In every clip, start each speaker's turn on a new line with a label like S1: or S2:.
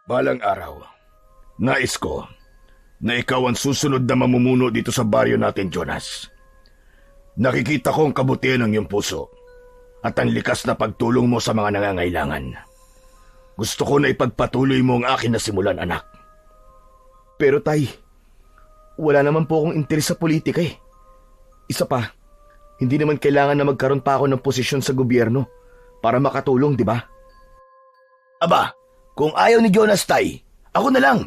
S1: Balang araw, nais ko na ikaw ang susunod na mamumuno dito sa baryo natin, Jonas. Nakikita ko ang kabutihan ng iyong puso at ang likas na pagtulong mo sa mga nangangailangan. Gusto ko na ipagpatuloy mo ang akin na simulan, anak.
S2: Pero tay, wala naman po akong interes sa politika eh. Isa pa, hindi naman kailangan na magkaroon pa ako ng posisyon sa gobyerno para makatulong, di ba?
S1: Aba, kung ayaw ni Jonas, tay, ako na lang.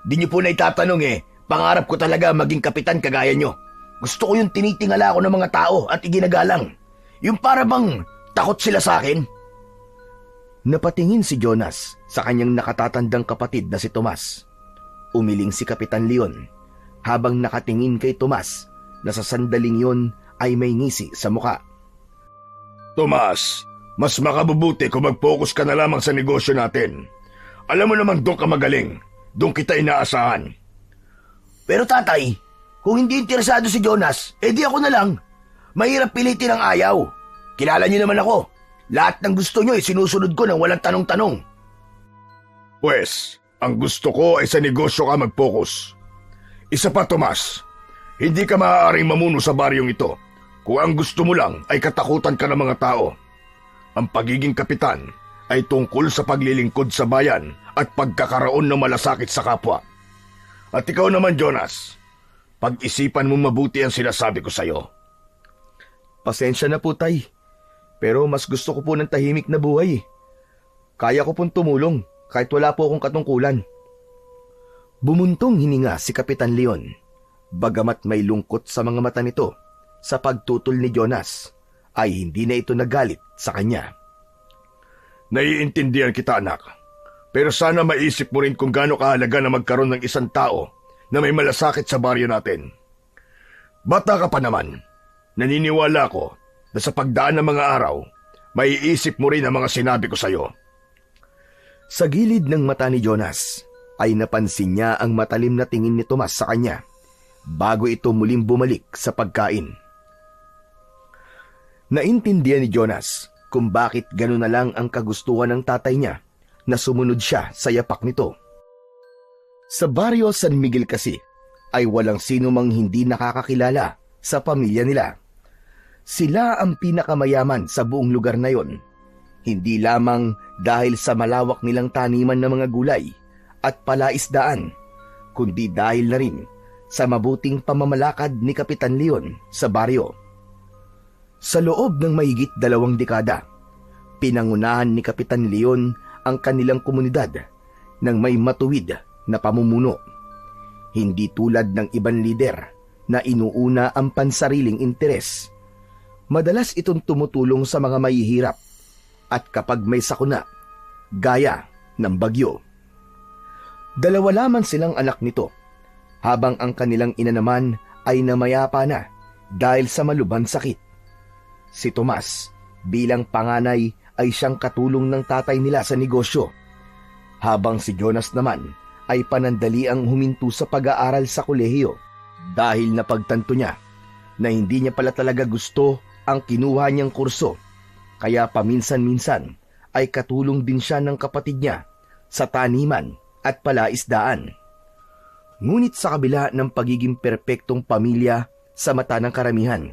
S1: Di niyo po na itatanong pangarap ko talaga maging kapitan kagaya niyo. Gusto ko yung tinitingala ako ng mga tao at iginagalang. Yung para bang takot sila sa akin.
S2: Napatingin si Jonas sa kanyang nakatatandang kapatid na si Tomas. Umiling si Kapitan Leon habang nakatingin kay Tomas na sa sandaling yon ay may ngisi sa muka.
S1: Tomas, mas makabubuti kung mag-focus ka na lamang sa negosyo natin. Alam mo naman doon ka magaling. Doon kita inaasahan. Pero tatay, kung hindi interesado si Jonas, edi ako na lang. Mahirap pilitin ang ayaw. Kilala niyo naman ako. Lahat ng gusto niyo sinusunod ko nang walang tanong-tanong. Pwes, ang gusto ko ay sa negosyo ka mag-focus. Isa pa, Tomas, hindi ka maaaring mamuno sa baryong ito kung ang gusto mo lang ay katakutan ka ng mga tao. Ang pagiging kapitan ay tungkol sa paglilingkod sa bayan at pagkakaroon ng malasakit sa kapwa. At ikaw naman, Jonas, pag-isipan mo mabuti ang sinasabi ko sa'yo.
S2: Pasensya na po, tay. Pero mas gusto ko po ng tahimik na buhay. Kaya ko pong tumulong kahit wala po akong katungkulan. Bumuntong hininga si Kapitan Leon, bagamat may lungkot sa mga mata nito sa pagtutol ni Jonas, ay hindi na ito nagalit sa kanya.
S1: Naiintindihan kita, anak. Pero sana maisip mo rin kung gaano kahalaga na magkaroon ng isang tao na may malasakit sa baryo natin. Bata ka pa naman. Naniniwala ko na sa pagdaan ng mga araw, maiisip mo rin ang mga sinabi ko sa'yo.
S2: Sa gilid ng mata ni Jonas, ay napansin niya ang matalim na tingin ni Tomas sa kanya bago ito muling bumalik sa pagkain. Naintindihan ni Jonas kung bakit gano'n na lang ang kagustuhan ng tatay niya na sumunod siya sa yapak nito. Sa baryo San Miguel kasi ay walang sino mang hindi nakakakilala sa pamilya nila. Sila ang pinakamayaman sa buong lugar na yon, hindi lamang dahil sa malawak nilang taniman ng mga gulay at palaisdaan, kundi dahil na rin sa mabuting pamamalakad ni Kapitan Leon sa baryo. Sa loob ng mahigit 2 dekada, pinangunahan ni Kapitan Leon ang kanilang komunidad ng may matuwid na pamumuno. Hindi tulad ng ibang lider na inuuna ang pansariling interes. Madalas itong tumutulong sa mga mahihirap at kapag may sakuna, gaya ng bagyo. 2 lamang silang anak nito, habang ang kanilang ina naman ay namayapa na dahil sa malubhang sakit. Si Tomas, bilang panganay, ay siyang katulong ng tatay nila sa negosyo, habang si Jonas naman ay panandaliang huminto sa pag-aaral sa kolehiyo dahil napagtanto niya na hindi niya pala talaga gusto ang kinuha niyang kurso, kaya paminsan-minsan ay katulong din siya ng kapatid niya sa taniman at palaisdaan. Ngunit sa kabila ng pagiging perpektong pamilya sa mata ng karamihan,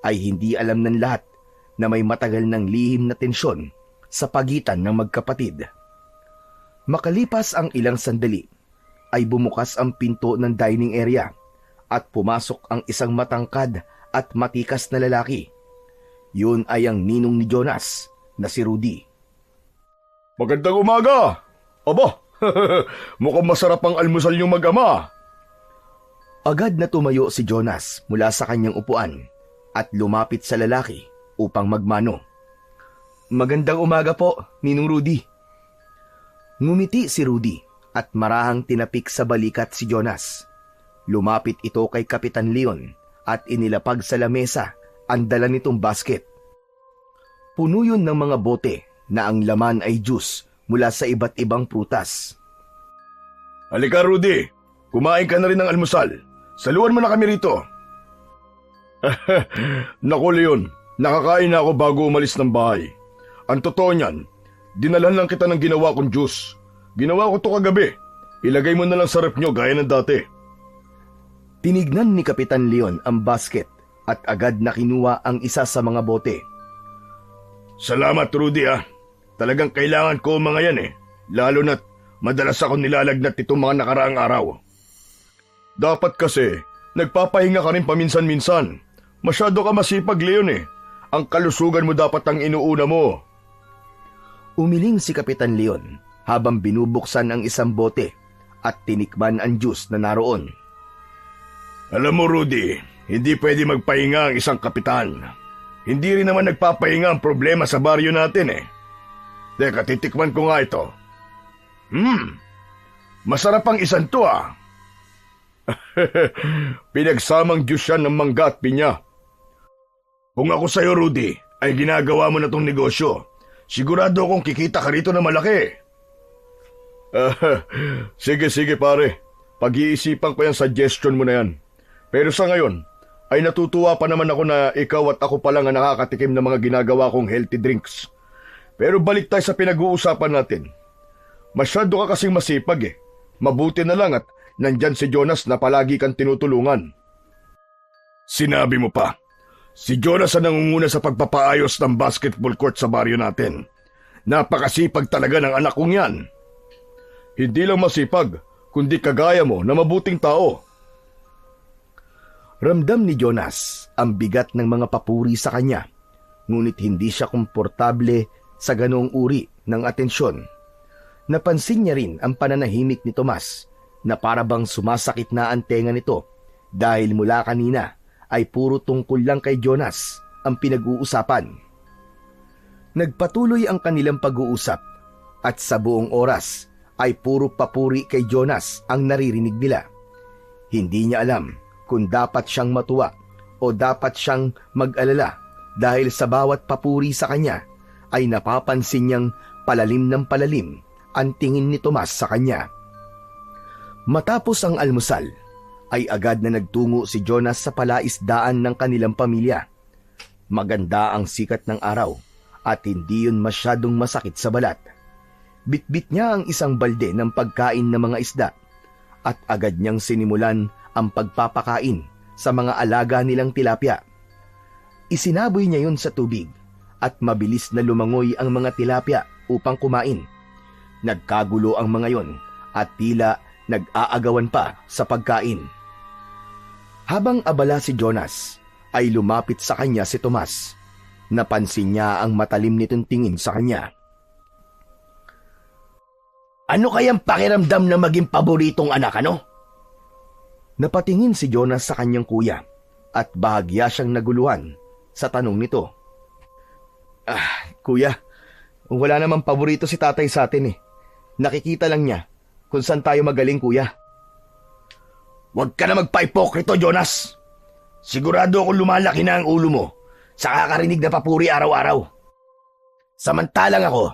S2: ay hindi alam ng lahat na may matagal ng lihim na tensyon sa pagitan ng magkapatid. Makalipas ang ilang sandali, ay bumukas ang pinto ng dining area at pumasok ang isang matangkad at matikas na lalaki. Yun ay ang ninong ni Jonas na si Rudy.
S1: Magandang umaga! Aba, mukhang masarap ang almusal niyong mag-ama.
S2: Agad na tumayo si Jonas mula sa kanyang upuan at lumapit sa lalaki upang magmano. Magandang umaga po, Ninong Rudy. Ngumiti si Rudy at marahang tinapik sa balikat si Jonas. Lumapit ito kay Kapitan Leon at inilapag sa lamesa ang dala nitong basket. Puno yun ng mga bote na ang laman ay juice mula sa iba't ibang prutas.
S1: Halika, Rudy. Kumain ka na rin ng almusal. Saluhan mo na kami rito. Naku, Leon. Nakakain na ako bago umalis ng bahay. Ang totoo niyan, dinalhan lang kita ng ginawa kong juice Ginawa ko to kagabi. Ilagay mo na lang sa rep nyo gaya ng dati.
S2: Tinignan ni Kapitan Leon ang basket at agad na kinuha ang isa sa mga bote.
S1: Salamat, Rudy ah. Talagang kailangan ko mga yan eh. Lalo na't madalas ako nilalagnat itong mga nakaraang araw. Dapat kasi, nagpapahinga ka rin paminsan-minsan. Masyado ka masipag, Leon eh. Ang kalusugan mo dapat ang inuuna mo.
S2: Umiling si Kapitan Leon habang binubuksan ang isang bote at tinikman ang juice na naroon.
S1: Alam mo, Rudy, hindi pwede magpahinga ang isang kapitan. Hindi rin naman nagpapahinga ang problema sa baryo natin eh. Teka, titikman ko nga ito. Masarap ang isang to ah. Pinagsamang juice yan ng mangga at pinya. Kung ako sa'yo, Rudy, ay ginagawa mo na tong negosyo, sigurado akong kikita ka rito na malaki. Sige pare, pag-iisipan ko yung suggestion mo na yan. Pero sa ngayon, ay natutuwa pa naman ako na ikaw at ako pa lang ang nakakatikim ng mga ginagawa kong healthy drinks. Pero balik tayo sa pinag-uusapan natin. Masyado ka kasing masipag eh. Mabuti na lang at nandyan si Jonas na palagi kang tinutulungan. Sinabi mo pa, si Jonas ang nangunguna sa pagpapaayos ng basketball court sa baryo natin. Napakasipag talaga ng anak kong yan. Hindi lang masipag, kundi kagaya mo na mabuting tao.
S2: Ramdam ni Jonas ang bigat ng mga papuri sa kanya, ngunit hindi siya komportable sa ganoong uri ng atensyon. Napansin niya rin ang pananahimik ni Tomas na parabang sumasakit na ang tenga nito dahil mula kanina ay puro tungkol lang kay Jonas ang pinag-uusapan. Nagpatuloy ang kanilang pag-uusap at sa buong oras ay puro papuri kay Jonas ang naririnig nila. Hindi niya alam kung dapat siyang matuwa o dapat siyang mag-alala dahil sa bawat papuri sa kanya ay napapansin niyang palalim ng palalim ang tingin ni Tomas sa kanya. Matapos ang almusal, ay agad na nagtungo si Jonas sa palaisdaan ng kanilang pamilya. Maganda ang sikat ng araw at hindi yun masyadong masakit sa balat. Bitbit niya ang isang balde ng pagkain ng mga isda at agad niyang sinimulan ang pagpapakain sa mga alaga nilang tilapia. Isinaboy niya yun sa tubig at mabilis na lumangoy ang mga tilapia upang kumain. Nagkagulo ang mga yon at tila nag-aagawan pa sa pagkain. Habang abala si Jonas, ay lumapit sa kanya si Tomas. Napansin niya ang matalim nitong tingin sa kanya.
S1: Ano kayang pakiramdam na maging paboritong anak, ano?
S2: Napatingin si Jonas sa kanyang kuya at bahagya siyang naguluhan sa tanong nito. Kuya, wala namang paborito si tatay sa atin eh. Nakikita lang niya kung saan tayo magaling, kuya.
S1: Huwag ka na magpa-ipokrito, Jonas. Sigurado akong lumalaki na ang ulo mo sa kakarinig na papuri araw-araw. Samantalang ako,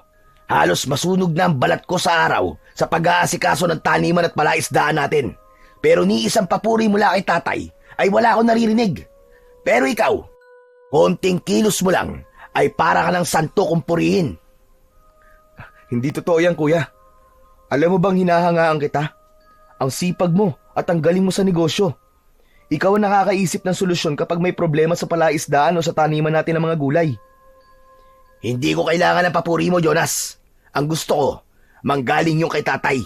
S1: halos masunog na ang balat ko sa araw sa pag-aasikaso ng taniman at palaisdaan natin. Pero ni isang papuri mula kay tatay ay wala akong naririnig. Pero ikaw, konting kilos mo lang ay para ka ng santo kung purihin.
S2: Hindi totoo yan, kuya. Alam mo bang hinahangaan kita? Ang sipag mo at ang galing mo sa negosyo. Ikaw ang nakakaisip ng solusyon kapag may problema sa palaisdaan o sa taniman natin ng mga gulay.
S1: Hindi ko kailangan ng papuri mo, Jonas. Ang gusto ko, manggaling yung kay tatay.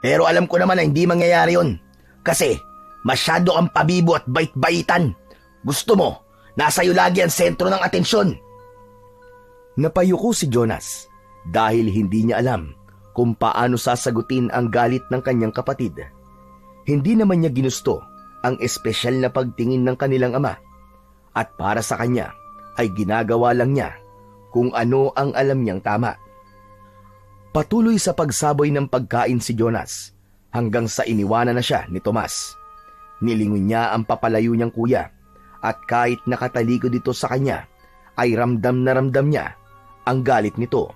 S1: Pero alam ko naman na hindi mangyayari yun. Kasi masyado kang pabibo at bait-baitan. Gusto mo, nasa iyo lagi ang sentro ng atensyon.
S2: Napayuko si Jonas dahil hindi niya alam kung paano sasagutin ang galit ng kanyang kapatid. Hindi naman niya ginusto ang espesyal na pagtingin ng kanilang ama at para sa kanya ay ginagawa lang niya kung ano ang alam niyang tama. Patuloy sa pagsaboy ng pagkain si Jonas hanggang sa iniwanan na siya ni Tomas. Nilingon niya ang papalayo niyang kuya at kahit nakatalikod dito sa kanya ay ramdam na ramdam niya ang galit nito.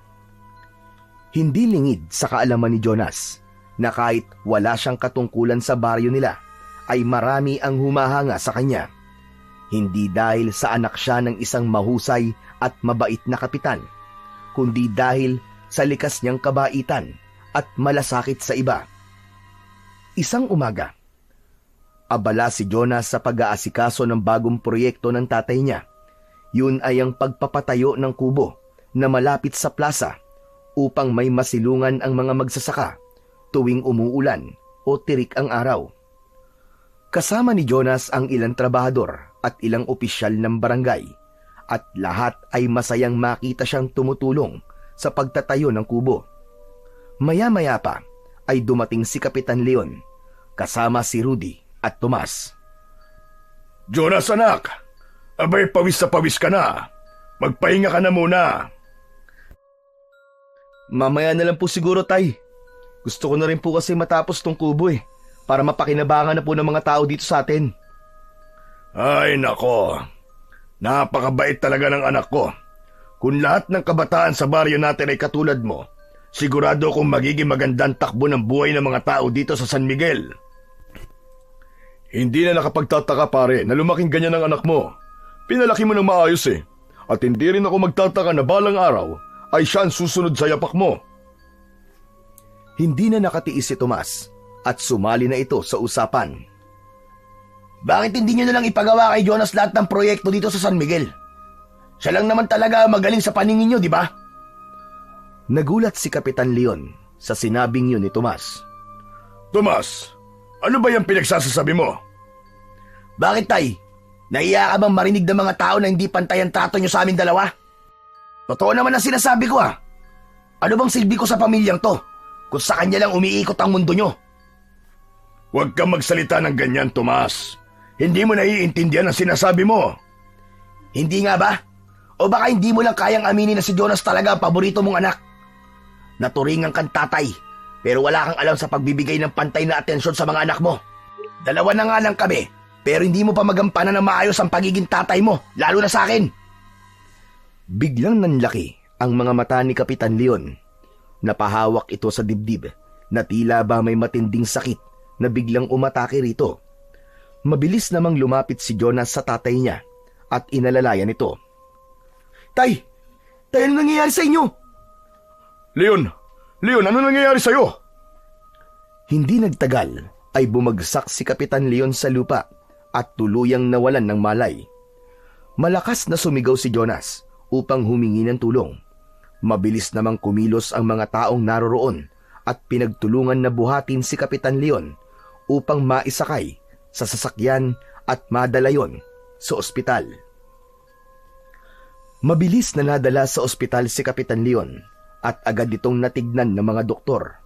S2: Hindi lingid sa kaalaman ni Jonas na kahit wala siyang katungkulan sa baryo nila ay marami ang humahanga sa kanya. Hindi dahil sa anak siya ng isang mahusay at mabait na kapitan, kundi dahil sa likas niyang kabaitan at malasakit sa iba. Isang umaga, abala si Jonas sa pag-aasikaso ng bagong proyekto ng tatay niya. Yun ay ang pagpapatayo ng kubo na malapit sa plaza upang may masilungan ang mga magsasaka tuwing umuulan o tirik ang araw. Kasama ni Jonas ang ilang trabahador at ilang opisyal ng barangay at lahat ay masayang makita siyang tumutulong sa pagtatayo ng kubo. Maya-maya pa ay dumating si Kapitan Leon kasama si Rudy at Tomas.
S1: Jonas anak, abay pawis sa pawis ka na. Magpahinga ka na muna.
S2: Mamaya na lang po siguro, tay. Gusto ko na rin po kasi matapos tong kubo para mapakinabangan na po ng mga tao dito sa atin.
S1: Ay nako, napakabait talaga ng anak ko. Kung lahat ng kabataan sa baryo natin ay katulad mo, sigurado kong magiging magandang takbo ng buhay ng mga tao dito sa San Miguel. Hindi na nakapagtataka pare na lumaking ganyan ang anak mo. Pinalaki mo ng maayos At hindi rin ako magtataka na balang araw ay siya ang susunod sa yapak mo.
S2: Hindi na nakatiis si Tomas at sumali na ito sa usapan.
S1: Bakit hindi nyo na lang ipagawa kay Jonas lahat ng proyekto dito sa San Miguel? Siya lang naman talaga magaling sa paningin nyo, di ba?
S2: Nagulat si Kapitan Leon sa sinabing yun ni Tomas.
S1: Tomas, ano ba yung pinagsasasabi mo?
S3: Bakit, tay? Nahiya ka bang marinig ng mga tao na hindi pantay ang trato nyo sa amin dalawa? Totoo naman ang sinasabi ko Ano bang silbi ko sa pamilyang to kung sa kanya lang umiikot ang mundo nyo?
S1: Huwag kang magsalita ng ganyan, Tomas. Hindi mo naiintindihan ang sinasabi mo.
S3: Hindi nga ba? O baka hindi mo lang kayang aminin na si Jonas talaga ang paborito mong anak? Naturingan kang tatay, pero wala kang alam sa pagbibigay ng pantay na atensyon sa mga anak mo. Dalawa na nga lang kami, pero hindi mo pa magampanan ng maayos ang pagiging tatay mo, lalo na sa akin.
S2: Biglang nanlaki ang mga mata ni Kapitan Leon. Napahawak ito sa dibdib na tila ba may matinding sakit na biglang umatake rito. Mabilis namang lumapit si Jonas sa tatay niya at inalalayan ito.
S3: Tay! Tay, ano nangyayari sa inyo?
S1: Leon, ano nangyayari sa'yo?
S2: Hindi nagtagal ay bumagsak si Kapitan Leon sa lupa at tuluyang nawalan ng malay. Malakas na sumigaw si Jonas upang humingi ng tulong. Mabilis namang kumilos ang mga taong naroroon at pinagtulungan na buhatin si Kapitan Leon upang maisakay sa sasakyan at madala yon sa ospital. Mabilis na nadala sa ospital si Kapitan Leon at agad itong natignan ng mga doktor.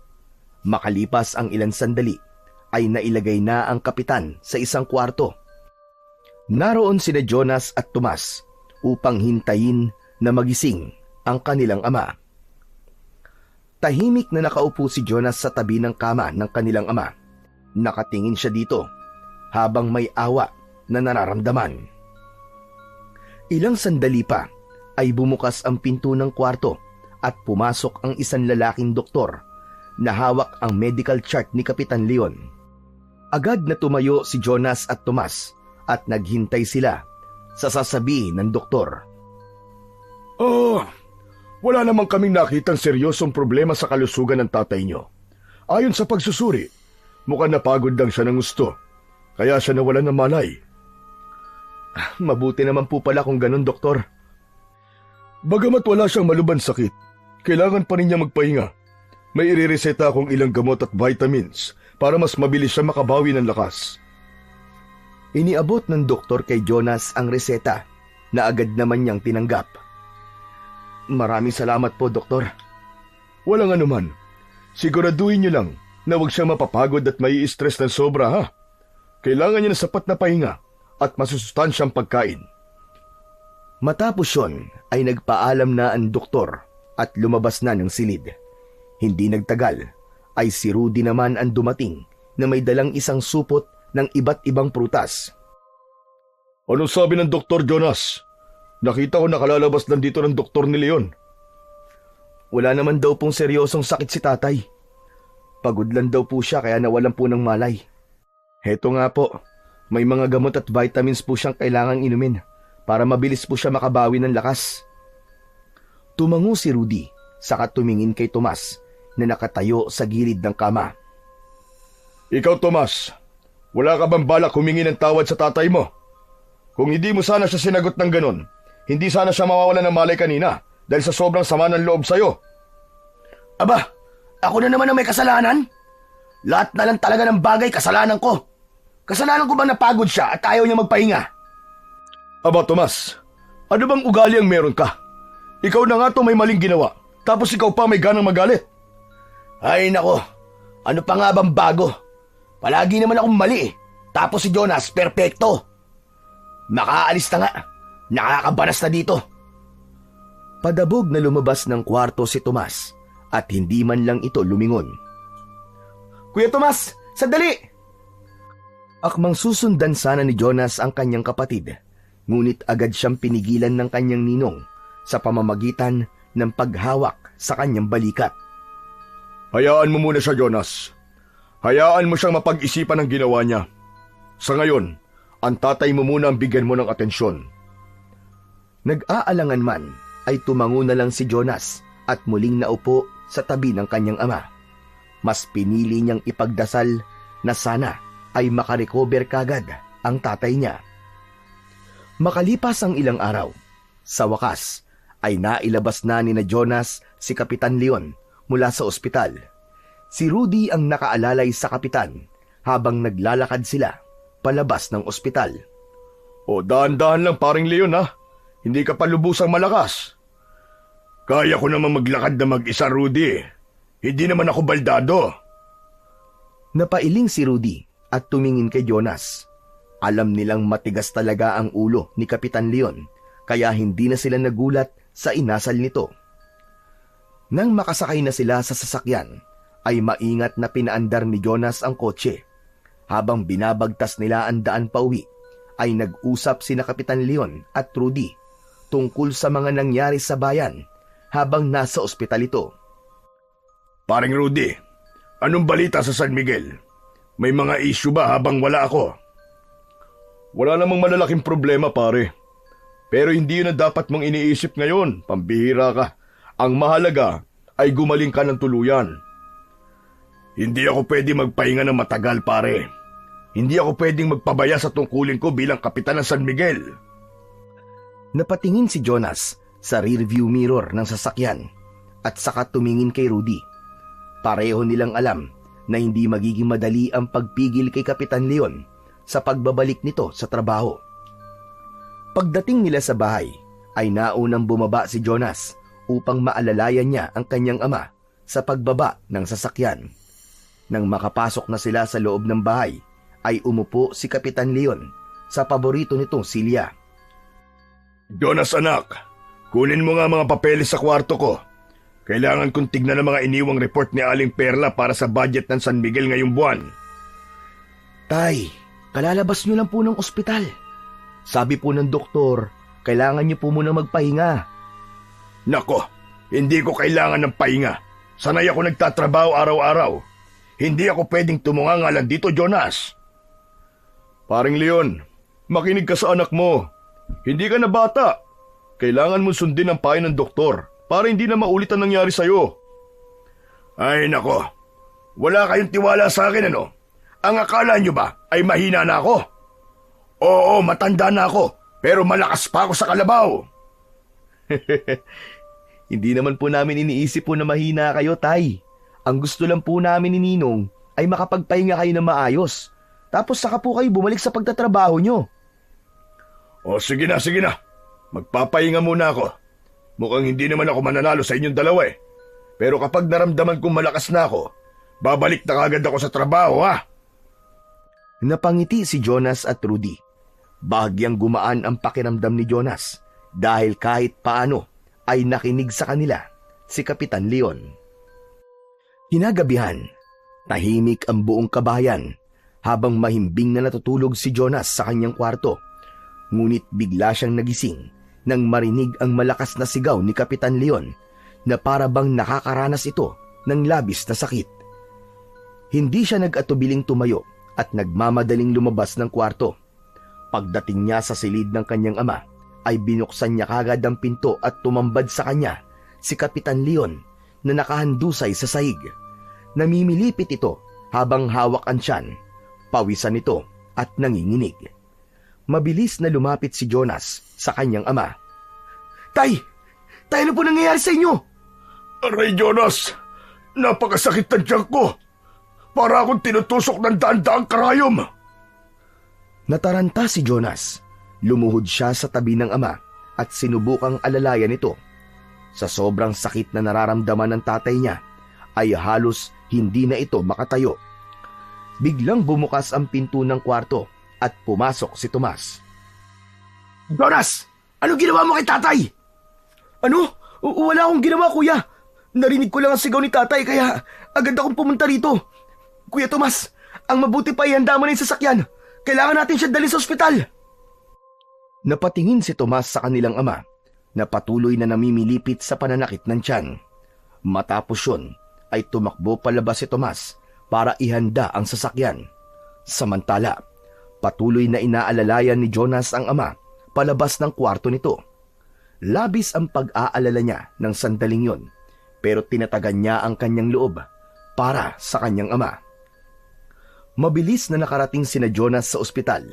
S2: Makalipas ang ilang sandali ay nailagay na ang kapitan sa isang kwarto. Naroon sina Jonas at Tomas upang hintayin na magising ang kanilang ama. Tahimik na nakaupo si Jonas sa tabi ng kama ng kanilang ama. Nakatingin siya dito habang may awa na nararamdaman. Ilang sandali pa ay bumukas ang pinto ng kwarto at pumasok ang isang lalaking doktor na hawak ang medical chart ni Kapitan Leon. Agad na tumayo si Jonas at Tomas at naghintay sila sa sasabihin ng doktor.
S1: Wala namang kaming nakitang seryosong problema sa kalusugan ng tatay nyo. Ayon sa pagsusuri, mukhang napagod lang siya ng gusto, kaya siya nawalan ng malay.
S2: Mabuti naman po pala kung ganun, doktor.
S1: Bagamat wala siyang malubhang sakit, kailangan pa rin niya magpahinga. May irireseta akong ilang gamot at vitamins para mas mabilis siya makabawi ng lakas.
S2: Iniabot ng doktor kay Jonas ang reseta na agad naman niyang tinanggap. Maraming salamat po, doktor.
S1: Walang anuman. Siguraduhin niyo lang na huwag siyang mapapagod at mai-stress ng sobra, ha? Kailangan niya ng sapat na pahinga at masusustansyang pagkain.
S2: Matapos yun ay nagpaalam na ang doktor at lumabas na ng silid. Hindi nagtagal ay si Rudy naman ang dumating na may dalang isang supot ng iba't ibang prutas.
S1: Anong sabi ng Dr. Jonas? Nakita ko nakalalabas lang dito ng doktor ni Leon.
S2: Wala naman daw pong seryosong sakit si tatay. Pagod lang daw po siya kaya nawalan po ng malay. Heto nga po, may mga gamot at vitamins po siyang kailangang inumin para mabilis po siya makabawi ng lakas. Tumango si Rudy saka tumingin kay Tomas na nakatayo sa gilid ng kama.
S1: Ikaw, Tomas, wala ka bang balak humingi ng tawad sa tatay mo? Kung hindi mo sana siya sinagot ng ganon, hindi sana siya mawawalan ng malay kanina dahil sa sobrang sama ng loob sa'yo.
S3: Aba, ako na naman ang may kasalanan? Lahat na lang talaga ng bagay kasalanan ko. Kasalanan ko bang napagod siya at ayaw niya magpahinga?
S1: Aba, Tomas, ano bang ugali ang meron ka? Ikaw na nga to may maling ginawa, tapos ikaw pa may ganang magalit.
S3: Ay nako, ano pa nga bang bago? Palagi naman akong mali eh. Tapos si Jonas, perpekto. Makaalis na nga. Nakakabanas na dito.
S2: Padabog na lumabas ng kwarto si Tomas at hindi man lang ito lumingon.
S3: Kuya Tomas, sandali!
S2: Akmang susundan sana ni Jonas ang kanyang kapatid, ngunit agad siyang pinigilan ng kanyang ninong sa pamamagitan ng paghawak sa kanyang balikat.
S1: Hayaan mo muna siya, Jonas. Hayaan mo siyang mapag-isipan ang ginawa niya. Sa ngayon, ang tatay mo muna ang bigyan mo ng atensyon.
S2: Nag-aalangan man ay tumango na lang si Jonas at muling naupo sa tabi ng kanyang ama. Mas pinili niyang ipagdasal na sana ay makarecover kagad ang tatay niya. Makalipas ang ilang araw, sa wakas ay nailabas na ni Jonas si Kapitan Leon mula sa ospital. Si Rudy ang nakaalalay sa kapitan habang naglalakad sila palabas ng ospital.
S1: O dahan-dahan lang paring Leon ha. Hindi ka pa lubusang malakas. Kaya ko naman maglakad na mag-isa, Rudy. Hindi naman ako baldado.
S2: Napailing si Rudy at tumingin kay Jonas. Alam nilang matigas talaga ang ulo ni Kapitan Leon kaya hindi na sila nagulat sa inasal nito. Nang makasakay na sila sa sasakyan, ay maingat na pinaandar ni Jonas ang kotse. Habang binabagtas nila ang daan pauwi, ay nag-usap sina Kapitan Leon at Rudy tungkol sa mga nangyari sa bayan habang nasa ospital ito.
S1: Paring Rudy, anong balita sa San Miguel? May mga issue ba habang wala ako? Wala namang malalaking problema, pare. Pero hindi yun na dapat mong iniisip ngayon, pambihira ka. Ang mahalaga ay gumaling ka ng tuluyan. Hindi ako pwede magpahinga ng matagal, pare. Hindi ako pwedeng magpabaya sa tungkulin ko bilang kapitan ng San Miguel.
S2: Napatingin si Jonas sa rearview mirror ng sasakyan at saka tumingin kay Rudy. Pareho nilang alam na hindi magiging madali ang pagpigil kay Kapitan Leon sa pagbabalik nito sa trabaho. Pagdating nila sa bahay, ay naunang bumaba si Jonas upang maalalayan niya ang kanyang ama sa pagbaba ng sasakyan. Nang makapasok na sila sa loob ng bahay, ay umupo si Kapitan Leon sa paborito nitong silya.
S1: Jonas anak, kunin mo nga mga papeles sa kwarto ko. Kailangan kong tignan ang mga iniwang report ni Aling Perla para sa budget ng San Miguel ngayong buwan.
S2: Tay, kalalabas niyo lang po ng ospital. Sabi po ng doktor, kailangan niyo po muna magpahinga.
S1: Nako, hindi ko kailangan ng pahinga. Sanay ako nagtatrabaho araw-araw. Hindi ako pwedeng tumungangalan dito, Jonas. Paring Leon, makinig ka sa anak mo. Hindi ka na bata. Kailangan mo sundin ang payo ng doktor para hindi na maulit ang nangyari sa'yo. Ay nako, wala kayong tiwala sa akin ano? Ang akala nyo ba ay mahina na ako? Oo, matanda na ako, pero malakas pa ako sa kalabaw.
S2: Hindi naman po namin iniisip po na mahina kayo, Tay. Ang gusto lang po namin ni Ninong ay makapagpahinga kayo ng maayos. Tapos saka po kayo bumalik sa pagtatrabaho nyo.
S1: O sige na, sige na. Magpapahinga muna ako. Mukhang hindi naman ako mananalo sa inyong dalawa eh. Pero kapag naramdaman kong malakas na ako, babalik na kagad ako sa trabaho ha.
S2: Napangiti si Jonas at Rudy. Bahagyang gumaan ang pakiramdam ni Jonas dahil kahit paano ay nakinig sa kanila si Kapitan Leon. Hinagabihan, tahimik ang buong kabayan habang mahimbing na natutulog si Jonas sa kanyang kwarto. Ngunit bigla siyang nagising nang marinig ang malakas na sigaw ni Kapitan Leon na para bang nakakaranas ito ng labis na sakit. Hindi siya nag-atubiling tumayo at nagmamadaling lumabas ng kwarto. Pagdating niya sa silid ng kanyang ama, ay binuksan niya kagad ang pinto at tumambad sa kanya si Kapitan Leon na nakahandusay sa sahig. Namimilipit ito habang hawak ang tiyan, pawisan ito at nanginginig. Mabilis na lumapit si Jonas sa kanyang ama.
S3: Tay! Tay, ano po nangyayari sa inyo?
S1: Aray, Jonas! Napakasakit ng tiyan ko! Para akong tinutusok ng daan-daang karayom!
S2: Nataranta si Jonas. Lumuhod siya sa tabi ng ama at sinubukang alalayan ito. Sa sobrang sakit na nararamdaman ng tatay niya, ay halos hindi na ito makatayo. Biglang bumukas ang pinto ng kwarto at pumasok si Tomas.
S3: Jonas! Ano ginawa mo kay tatay? Ano? Wala akong ginawa, kuya. Narinig ko lang ang sigaw ni tatay kaya agad akong pumunta rito. Kuya Tomas, ang mabuti pa ihanda mo na yung sasakyan. Kailangan natin siya dalhin sa ospital.
S2: Napatingin si Tomas sa kanilang ama na patuloy na namimilipit sa pananakit ng tiyan. Matapos yun ay tumakbo palabas si Tomas para ihanda ang sasakyan. Samantala, patuloy na inaalalayan ni Jonas ang ama palabas ng kwarto nito. Labis ang pag-aalala niya ng sandaling yon, pero tinatagan niya ang kanyang loob para sa kanyang ama. Mabilis na nakarating sina Jonas sa ospital.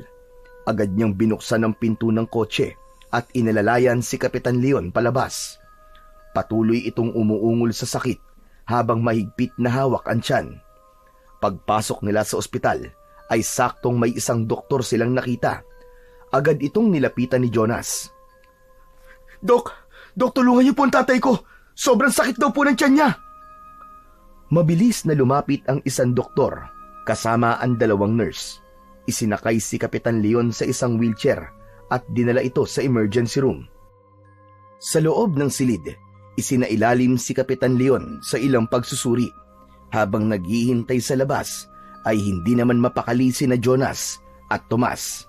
S2: Agad niyang binuksan ang pinto ng kotse at inalalayan si Kapitan Leon palabas. Patuloy itong umuungol sa sakit habang mahigpit na hawak ang tiyan. Pagpasok nila sa ospital ay saktong may isang doktor silang nakita. Agad itong nilapitan ni Jonas.
S3: Dok, tulungan niyo po ang tatay ko. Sobrang sakit daw po ng tiyan niya.
S2: Mabilis na lumapit ang isang doktor kasama ang dalawang nurse. Isinakay si Kapitan Leon sa isang wheelchair at dinala ito sa emergency room. Sa loob ng silid, isinailalim si Kapitan Leon sa ilang pagsusuri. Habang naghihintay sa labas, ay hindi naman mapakali sina Jonas at Tomas.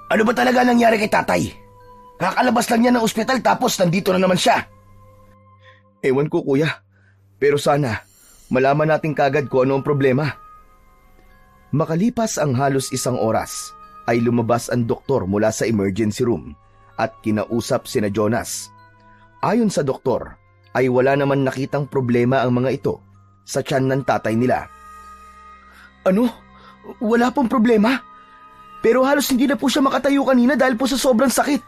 S3: Ano ba talaga nangyari kay tatay? Kakalabas lang niya ng ospital tapos nandito na naman siya.
S2: Ewan ko, kuya. Pero sana, malaman natin kagad kung ano ang problema. Makalipas ang halos isang oras, ay lumabas ang doktor mula sa emergency room at kinausap sina Jonas. Ayon sa doktor, ay wala naman nakitang problema ang mga ito sa tiyan ng tatay nila.
S3: Ano? Wala pong problema? Pero halos hindi na po siya makatayo kanina dahil po sa sobrang sakit.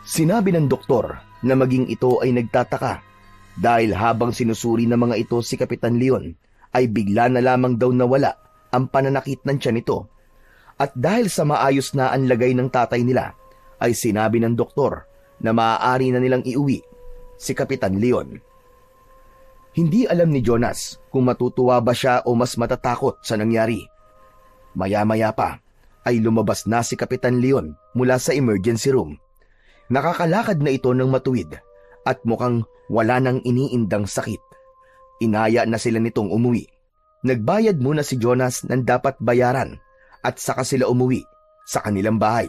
S2: Sinabi ng doktor na maging ito ay nagtataka dahil habang sinusuri ng mga ito si Kapitan Leon, ay bigla na lamang daw nawala ang pananakit ng tiyan nito. At dahil sa maayos na ang lagay ng tatay nila, ay sinabi ng doktor na maaari na nilang iuwi si Kapitan Leon. Hindi alam ni Jonas kung matutuwa ba siya o mas matatakot sa nangyari. Maya-maya pa ay lumabas na si Kapitan Leon mula sa emergency room. Nakakalakad na ito ng matuwid at mukhang wala nang iniindang sakit. Inaya na sila nitong umuwi. Nagbayad muna si Jonas ng dapat bayaran at saka sila umuwi sa kanilang bahay.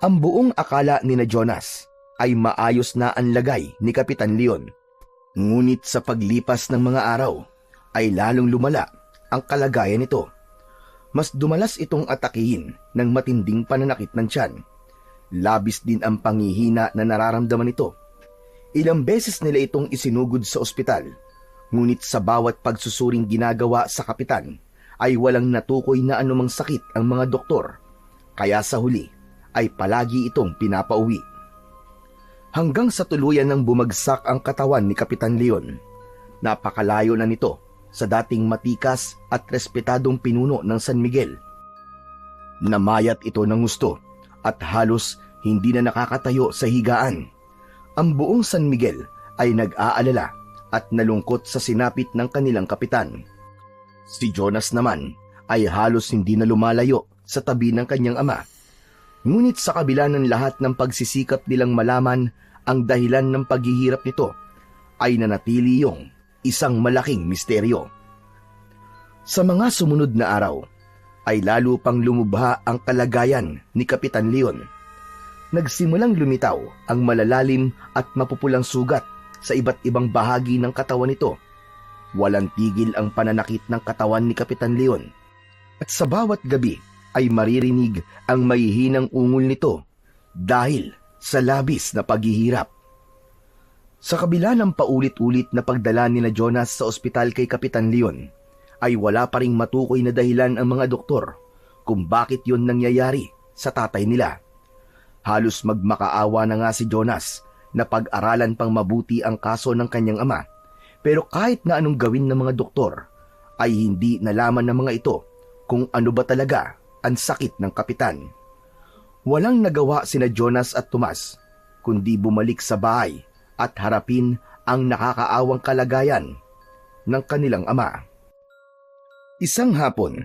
S2: Ang buong akala ni na Jonas ay maayos na ang lagay ni Kapitan Leon. Ngunit sa paglipas ng mga araw ay lalong lumala ang kalagayan nito. Mas dumalas itong atakihin ng matinding pananakit ng tiyan. Labis din ang panghihina na nararamdaman nito. Ilang beses nila itong isinugod sa ospital. Ngunit sa bawat pagsusuring ginagawa sa kapitan ay walang natukoy na anumang sakit ang mga doktor. Kaya sa huli ay palagi itong pinapauwi. Hanggang sa tuluyan ng bumagsak ang katawan ni Kapitan Leon. Napakalayo na nito sa dating matikas at respetadong pinuno ng San Miguel. Namayat ito ng gusto at halos hindi na nakakatayo sa higaan. Ang buong San Miguel ay nag-aalala at nalungkot sa sinapit ng kanilang kapitan. Si Jonas naman ay halos hindi na lumalayo sa tabi ng kanyang ama. Ngunit sa kabila ng lahat ng pagsisikap nilang malaman ang dahilan ng paghihirap nito, ay nanatili yung isang malaking misteryo. Sa mga sumunod na araw, ay lalo pang lumubha ang kalagayan ni Kapitan Leon. Nagsimulang lumitaw ang malalalim at mapupulang sugat sa iba't ibang bahagi ng katawan nito. Walang tigil ang pananakit ng katawan ni Kapitan Leon. At sa bawat gabi ay maririnig ang mahihinang ungol nito dahil sa labis na paghihirap. Sa kabila ng paulit-ulit na pagdala nila Jonas sa ospital kay Kapitan Leon, ay wala pa ring matukoy na dahilan ang mga doktor kung bakit yon nangyayari sa tatay nila. Halos magmakaawa na nga si Jonas na pag-aralan pang mabuti ang kaso ng kanyang ama, pero kahit na anong gawin ng mga doktor, ay hindi nalaman ng mga ito kung ano ba talaga ang sakit ng kapitan. Walang nagawa sina Jonas at Tomas, kundi bumalik sa bahay at harapin ang nakakaawang kalagayan ng kanilang ama. Isang hapon,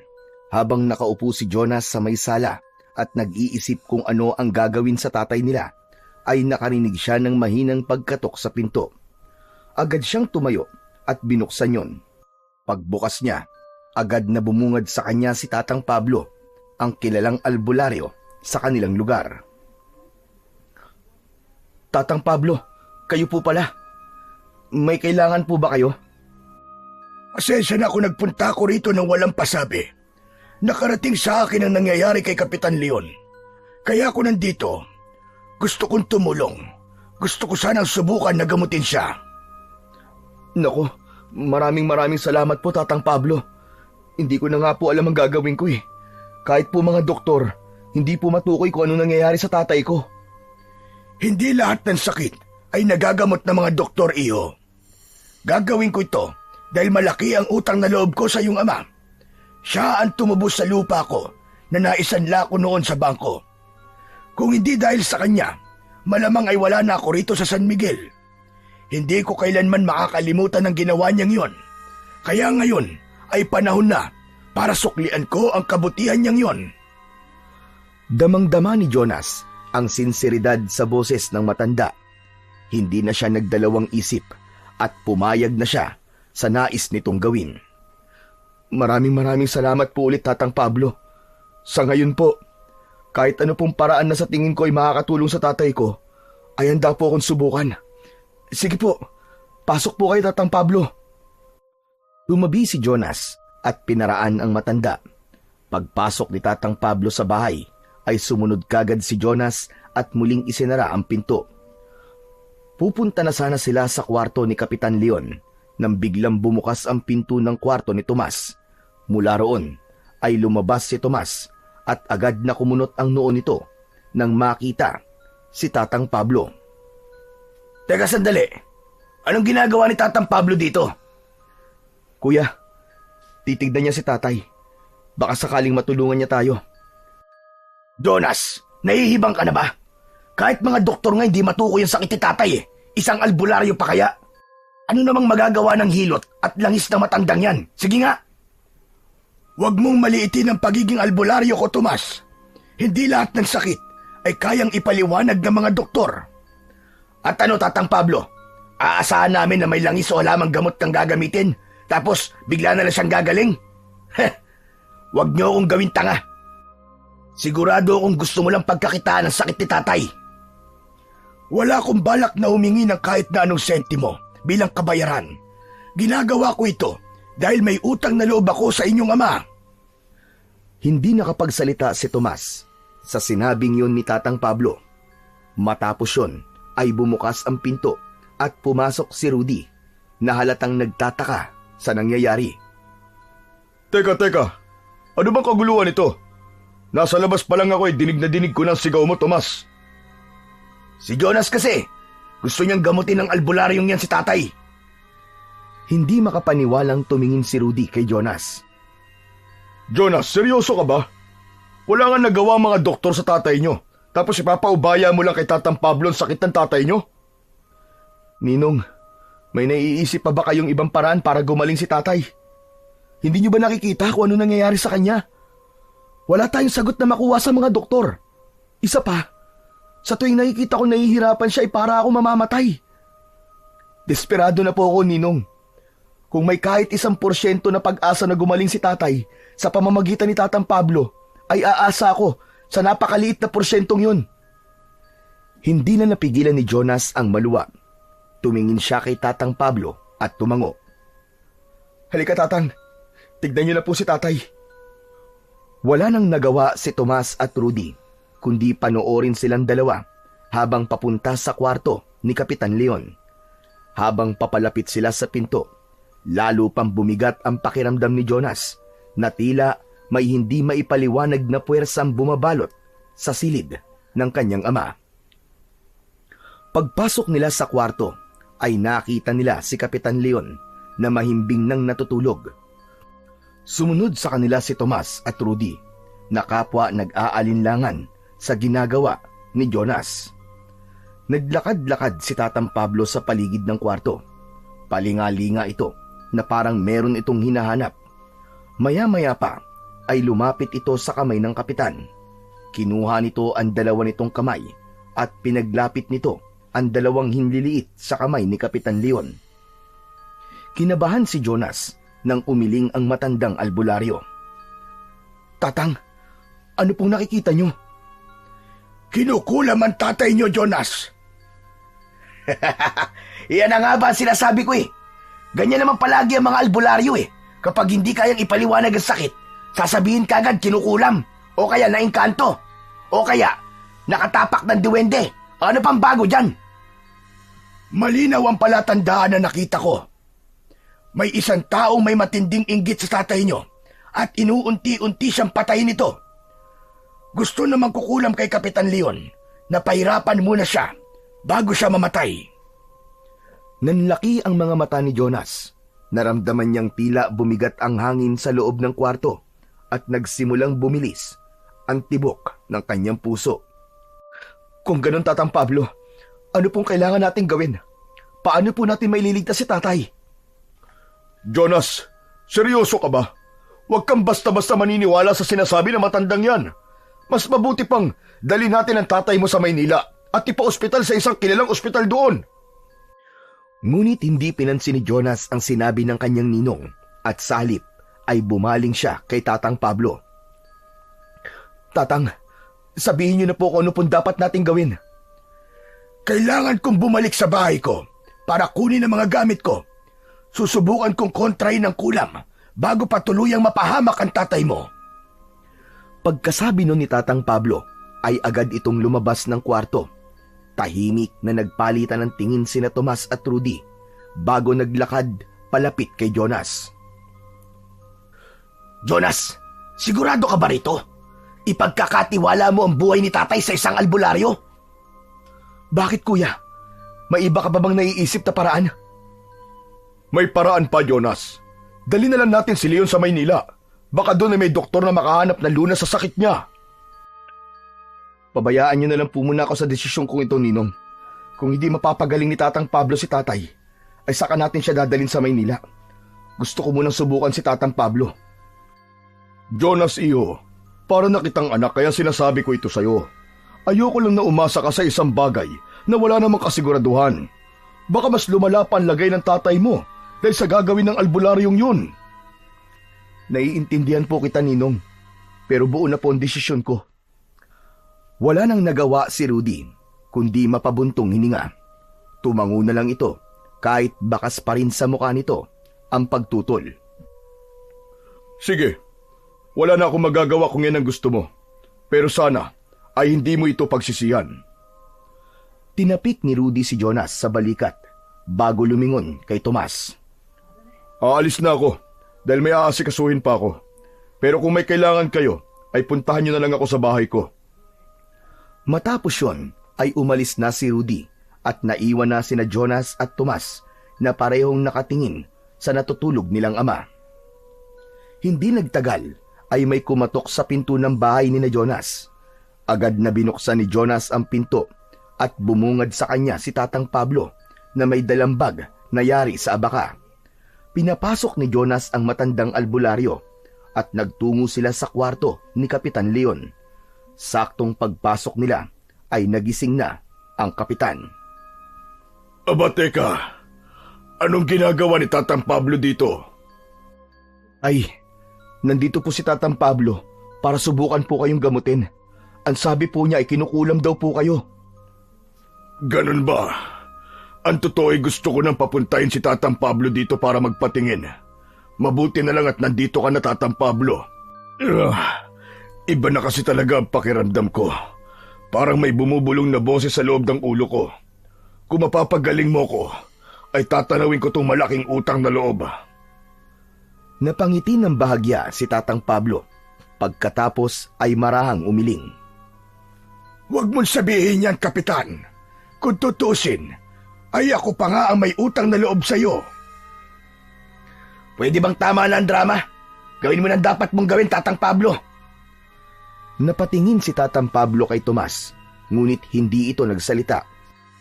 S2: habang nakaupo si Jonas sa may sala at nag-iisip kung ano ang gagawin sa tatay nila, ay nakarinig siya ng mahinang pagkatok sa pinto. Agad siyang tumayo at binuksan yon. Pagbukas niya, agad na bumungad sa kanya si Tatang Pablo, ang kilalang albularyo sa kanilang lugar. Tatang Pablo, kayo po pala. May kailangan po ba kayo?
S1: Pasensya na kung nagpunta ko rito ng walang pasabi. Nakarating sa akin ang nangyayari kay Kapitan Leon. Kaya ako nandito. Gusto kong tumulong. Gusto ko sanang subukan na gamutin siya.
S2: Naku, maraming salamat po, Tatang Pablo. Hindi ko na nga po alam ang gagawin ko eh. Kahit po mga doktor, hindi po matukoy kung ano nangyayari sa tatay ko.
S1: Hindi lahat ng sakit ay nagagamot ng mga doktor, iyo. Gagawin ko ito dahil malaki ang utang na loob ko sa iyong ama. Siya ang tumubos sa lupa ko na naisanla ko noon sa bangko. Kung hindi dahil sa kanya, malamang ay wala na ako rito sa San Miguel. Hindi ko kailanman makakalimutan ang ginawa niyang yon. Kaya ngayon ay panahon na para suklian ko ang kabutihan niyang yon.
S2: Damang-dama ni Jonas ang sinseridad sa boses ng matanda. Hindi na siya nagdalawang isip at pumayag na siya sa nais nitong gawin. Maraming salamat po ulit, Tatang Pablo. Sa ngayon po, kahit ano pong paraan na sa tingin ko ay makakatulong sa tatay ko, ay handa po akong subukan. Sige po, pasok po kayo, Tatang Pablo. Tumabi si Jonas at pinaraan ang matanda. Pagpasok ni Tatang Pablo sa bahay, ay sumunod kagad si Jonas at muling isinara ang pinto. Pupunta na sana sila sa kwarto ni Kapitan Leon nang biglang bumukas ang pinto ng kwarto ni Tomas. Mula roon ay lumabas si Tomas at agad na kumunot ang noo nito nang makita si Tatang Pablo.
S3: Teka sandali, anong ginagawa ni Tatang Pablo dito?
S2: Kuya, titignan niya si tatay. Baka sakaling matulungan niya tayo.
S3: Jonas, nahihibang ka na ba? Kahit mga doktor nga hindi matukoy ang sakit ni tatay eh. Isang albularyo pa kaya? Ano namang magagawa ng hilot at langis ng matandang yan? Sige nga.
S1: Huwag mong maliitin ang pagiging albularyo ko, Tomas. Hindi lahat ng sakit ay kayang ipaliwanag ng mga doktor.
S3: At ano, Tatang Pablo? Aasahan namin na may langis o halamang gamot kang gagamitin, tapos bigla na lang siyang gagaling? Heh, huwag niyo akong gawin tanga. Sigurado akong gusto mo lang pagkakitaan ng sakit ni tatay.
S1: Wala akong balak na humingi ng kahit na anong sentimo bilang kabayaran. Ginagawa ko ito dahil may utang na loob ako sa inyong ama.
S2: Hindi nakapagsalita si Tomas sa sinabing yun ni Tatang Pablo. Matapos yun ay bumukas ang pinto at pumasok si Rudy na halatang nagtataka sa nangyayari.
S1: Teka, ano bang kaguluhan ito? Nasa labas pa lang ako dinig na dinig ko ng sigaw mo, Tomas.
S3: Si Jonas kasi, gusto niyang gamutin ng albularyong yan si tatay.
S2: Hindi makapaniwalang tumingin si Rudy kay Jonas.
S1: Jonas, seryoso ka ba? Wala nga nagawa mga doktor sa tatay nyo, tapos ipapaubaya mo lang kay Tatang Pablo ang sakit ng tatay nyo?
S2: Ninong, may naiisip pa ba kayong ibang paraan para gumaling si tatay? Hindi nyo ba nakikita kung ano nangyayari sa kanya? Wala tayong sagot na makuha sa mga doktor. Isa pa, sa tuwing nakikita ko nahihirapan siya ay para ako mamamatay. Desperado na po ako, Ninong. Kung may kahit 1% na pag-asa na gumaling si tatay sa pamamagitan ni Tatang Pablo, ay aasa ako sa napakaliit na porsyentong yun. Hindi na napigilan ni Jonas ang maluwa. Tumingin siya kay Tatang Pablo at tumango. Halika, Tatang. Tignan niyo na po si tatay. Wala nang nagawa si Tomas at Rudy, kundi panoorin silang dalawa habang papunta sa kwarto ni Kapitan Leon. Habang papalapit sila sa pinto, lalo pang bumigat ang pakiramdam ni Jonas na tila may hindi maipaliwanag na puwersang bumabalot sa silid ng kanyang ama. Pagpasok nila sa kwarto, ay nakita nila si Kapitan Leon na mahimbing nang natutulog. Sumunod sa kanila si Tomas at Rudy, na kapwa nag-aalinlangan sa ginagawa ni Jonas. Naglakad-lakad si Tatang Pablo sa paligid ng kwarto. Palingalinga ito na parang meron itong hinahanap. Maya-maya pa ay lumapit ito sa kamay ng kapitan. Kinuha nito ang dalawa nitong kamay at pinaglapit nito ang dalawang hinliliit sa kamay ni Kapitan Leon. Kinabahan si Jonas nang umiling ang matandang albularyo. "Tatang, ano pong nakikita nyo?"
S1: Kinukulam ang tatay niyo, Jonas.
S3: Iyan na nga ba ang sinasabi ko eh. Ganyan naman palagi ang mga albularyo eh. Kapag hindi kayang ipaliwanag ang sakit, sasabihin kagad kinukulam, o kaya naingkanto, o kaya nakatapak ng duwende. Ano pang bago dyan?
S1: Malinaw ang palatandaan na nakita ko. May isang taong may matinding inggit sa tatay niyo at inuunti-unti siyang patayin ito. Gusto namang kukulam kay Kapitan Leon na pahirapan muna siya bago siya mamatay.
S2: Nanlaki ang mga mata ni Jonas. Naramdaman niyang tila bumigat ang hangin sa loob ng kwarto at nagsimulang bumilis ang tibok ng kanyang puso. "Kung ganun, Tatang Pablo, ano pong kailangan nating gawin? Paano po natin maililigtas si tatay?"
S1: Jonas, seryoso ka ba? Huwag kang basta-basta maniniwala sa sinasabi ng matandang yan. Mas mabuti pang dali natin ang tatay mo sa Maynila at ipa-ospital sa isang kilalang ospital doon.
S2: Ngunit hindi pinansin ni Jonas ang sinabi ng kanyang ninong at sa halip ay bumaling siya kay Tatang Pablo. "Tatang, sabihin niyo na po kung ano pong dapat nating gawin."
S1: Kailangan kong bumalik sa bahay ko para kunin ang mga gamit ko. Susubukan kong kontrahin ang kulam bago pa tuluyang mapahamak ang tatay mo.
S2: Pagkasabi nun ni Tatang Pablo, ay agad itong lumabas ng kwarto. Tahimik na nagpalitan ng tingin sina Tomas at Rudy bago naglakad palapit kay Jonas.
S3: Jonas, sigurado ka ba rito? Ipagkakatiwala mo ang buhay ni tatay sa isang albularyo?
S2: "Bakit, kuya? May iba ka ba bang naiisip na paraan?"
S1: May paraan pa, Jonas. Dali na lang natin si Leon sa Maynila. Baka doon ay may doktor na makahanap ng lunas sa sakit niya.
S2: "Pabayaan niyo na lang po muna ako sa desisyon kong ito, Ninong. Kung hindi mapapagaling ni Tatang Pablo si tatay, ay saka natin siya dadalhin sa Maynila. Gusto ko munang subukan si Tatang Pablo."
S1: Jonas, iyo, para na kitang anak kaya sinasabi ko ito sa'yo. Ayoko lang na umasa ka sa isang bagay na wala namang kasiguraduhan. Baka mas lumala pa ang lagay ng tatay mo dahil sa gagawin ng albularyong yun.
S2: "Naiintindihan po kita, Ninong, pero buo na po ang desisyon ko." Wala nang nagawa si Rudy, kundi mapabuntong hininga. Tumango na lang ito, kahit bakas pa rin sa mukha nito ang pagtutol.
S1: Sige, wala na akong magagawa kung yan ang gusto mo. Pero sana ay hindi mo ito pagsisihan.
S2: Tinapik ni Rudy si Jonas sa balikat bago lumingon kay Tomas.
S1: Aalis na ako dahil may aasikasuhin pa ako. Pero kung may kailangan kayo, ay puntahan niyo na lang ako sa bahay ko.
S2: Matapos yon ay umalis na si Rudy at naiwan na sina Jonas at Tomas na parehong nakatingin sa natutulog nilang ama. Hindi nagtagal ay may kumatok sa pinto ng bahay ni Jonas. Agad na binuksan ni Jonas ang pinto at bumungad sa kanya si Tatang Pablo na may dalang bag na yari sa abaka. Pinapasok ni Jonas ang matandang albularyo at nagtungo sila sa kwarto ni Kapitan Leon. Saktong pagpasok nila ay nagising na ang kapitan.
S1: Aba teka, anong ginagawa ni Tatang Pablo dito?
S2: Ay, nandito po si Tatang Pablo para subukan po kayong gamutin. Ang sabi po niya ay kinukulam daw po kayo.
S1: Ganun ba? Ang totoo ay gusto ko nang papuntahin si Tatang Pablo dito para magpatingin. Mabuti na lang at nandito ka na, Tatang Pablo. Iba na kasi talaga ang pakiramdam ko. Parang may bumubulong na boses sa loob ng ulo ko. Kung mapapagaling mo ko, ay tatanawin ko tong malaking utang na loob.
S2: Napangiti ng bahagya si Tatang Pablo. Pagkatapos ay marahang umiling.
S1: Huwag mong sabihin yan, Kapitan. Kung tutusin, ay ako pa nga ang may utang na loob sa'yo.
S3: Pwede bang tama na ang drama? Gawin mo na dapat mong gawin, Tatang Pablo.
S2: Napatingin si Tatang Pablo kay Tomas, ngunit hindi ito nagsalita.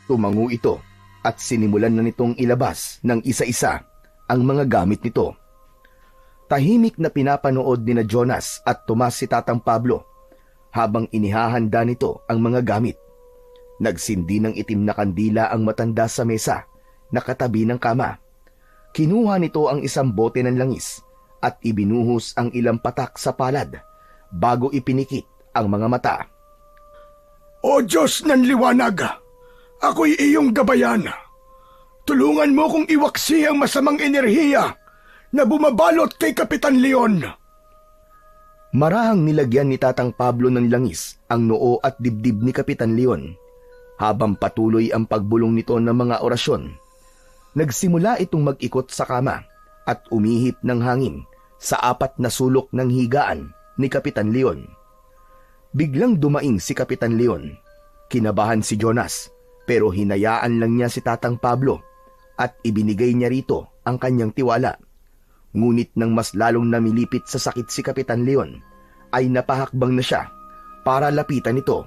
S2: Tumango ito at sinimulan na nitong ilabas ng isa-isa ang mga gamit nito. Tahimik na pinapanood ni na Jonas at Tomas si Tatang Pablo habang inihahanda nito ang mga gamit. Nagsindi ng itim na kandila ang matanda sa mesa na katabi ng kama. Kinuha nito ang isang bote ng langis at ibinuhos ang ilang patak sa palad bago ipinikit ang mga mata.
S1: O Diyos ng liwanag, ako'y iyong gabayan. Tulungan mo kong iwaksi ang masamang enerhiya na bumabalot kay Kapitan Leon.
S2: Marahang nilagyan ni Tatang Pablo ng langis ang noo at dibdib ni Kapitan Leon. Habang patuloy ang pagbulong nito ng mga orasyon, nagsimula itong mag-ikot sa kama at umihip ng hangin sa 4 na sulok ng higaan ni Kapitan Leon. Biglang dumaing si Kapitan Leon. Kinabahan si Jonas pero hinayaan lang niya si Tatang Pablo at ibinigay niya rito ang kanyang tiwala. Ngunit nang mas lalong namilipit sa sakit si Kapitan Leon, ay napahakbang na siya para lapitan ito.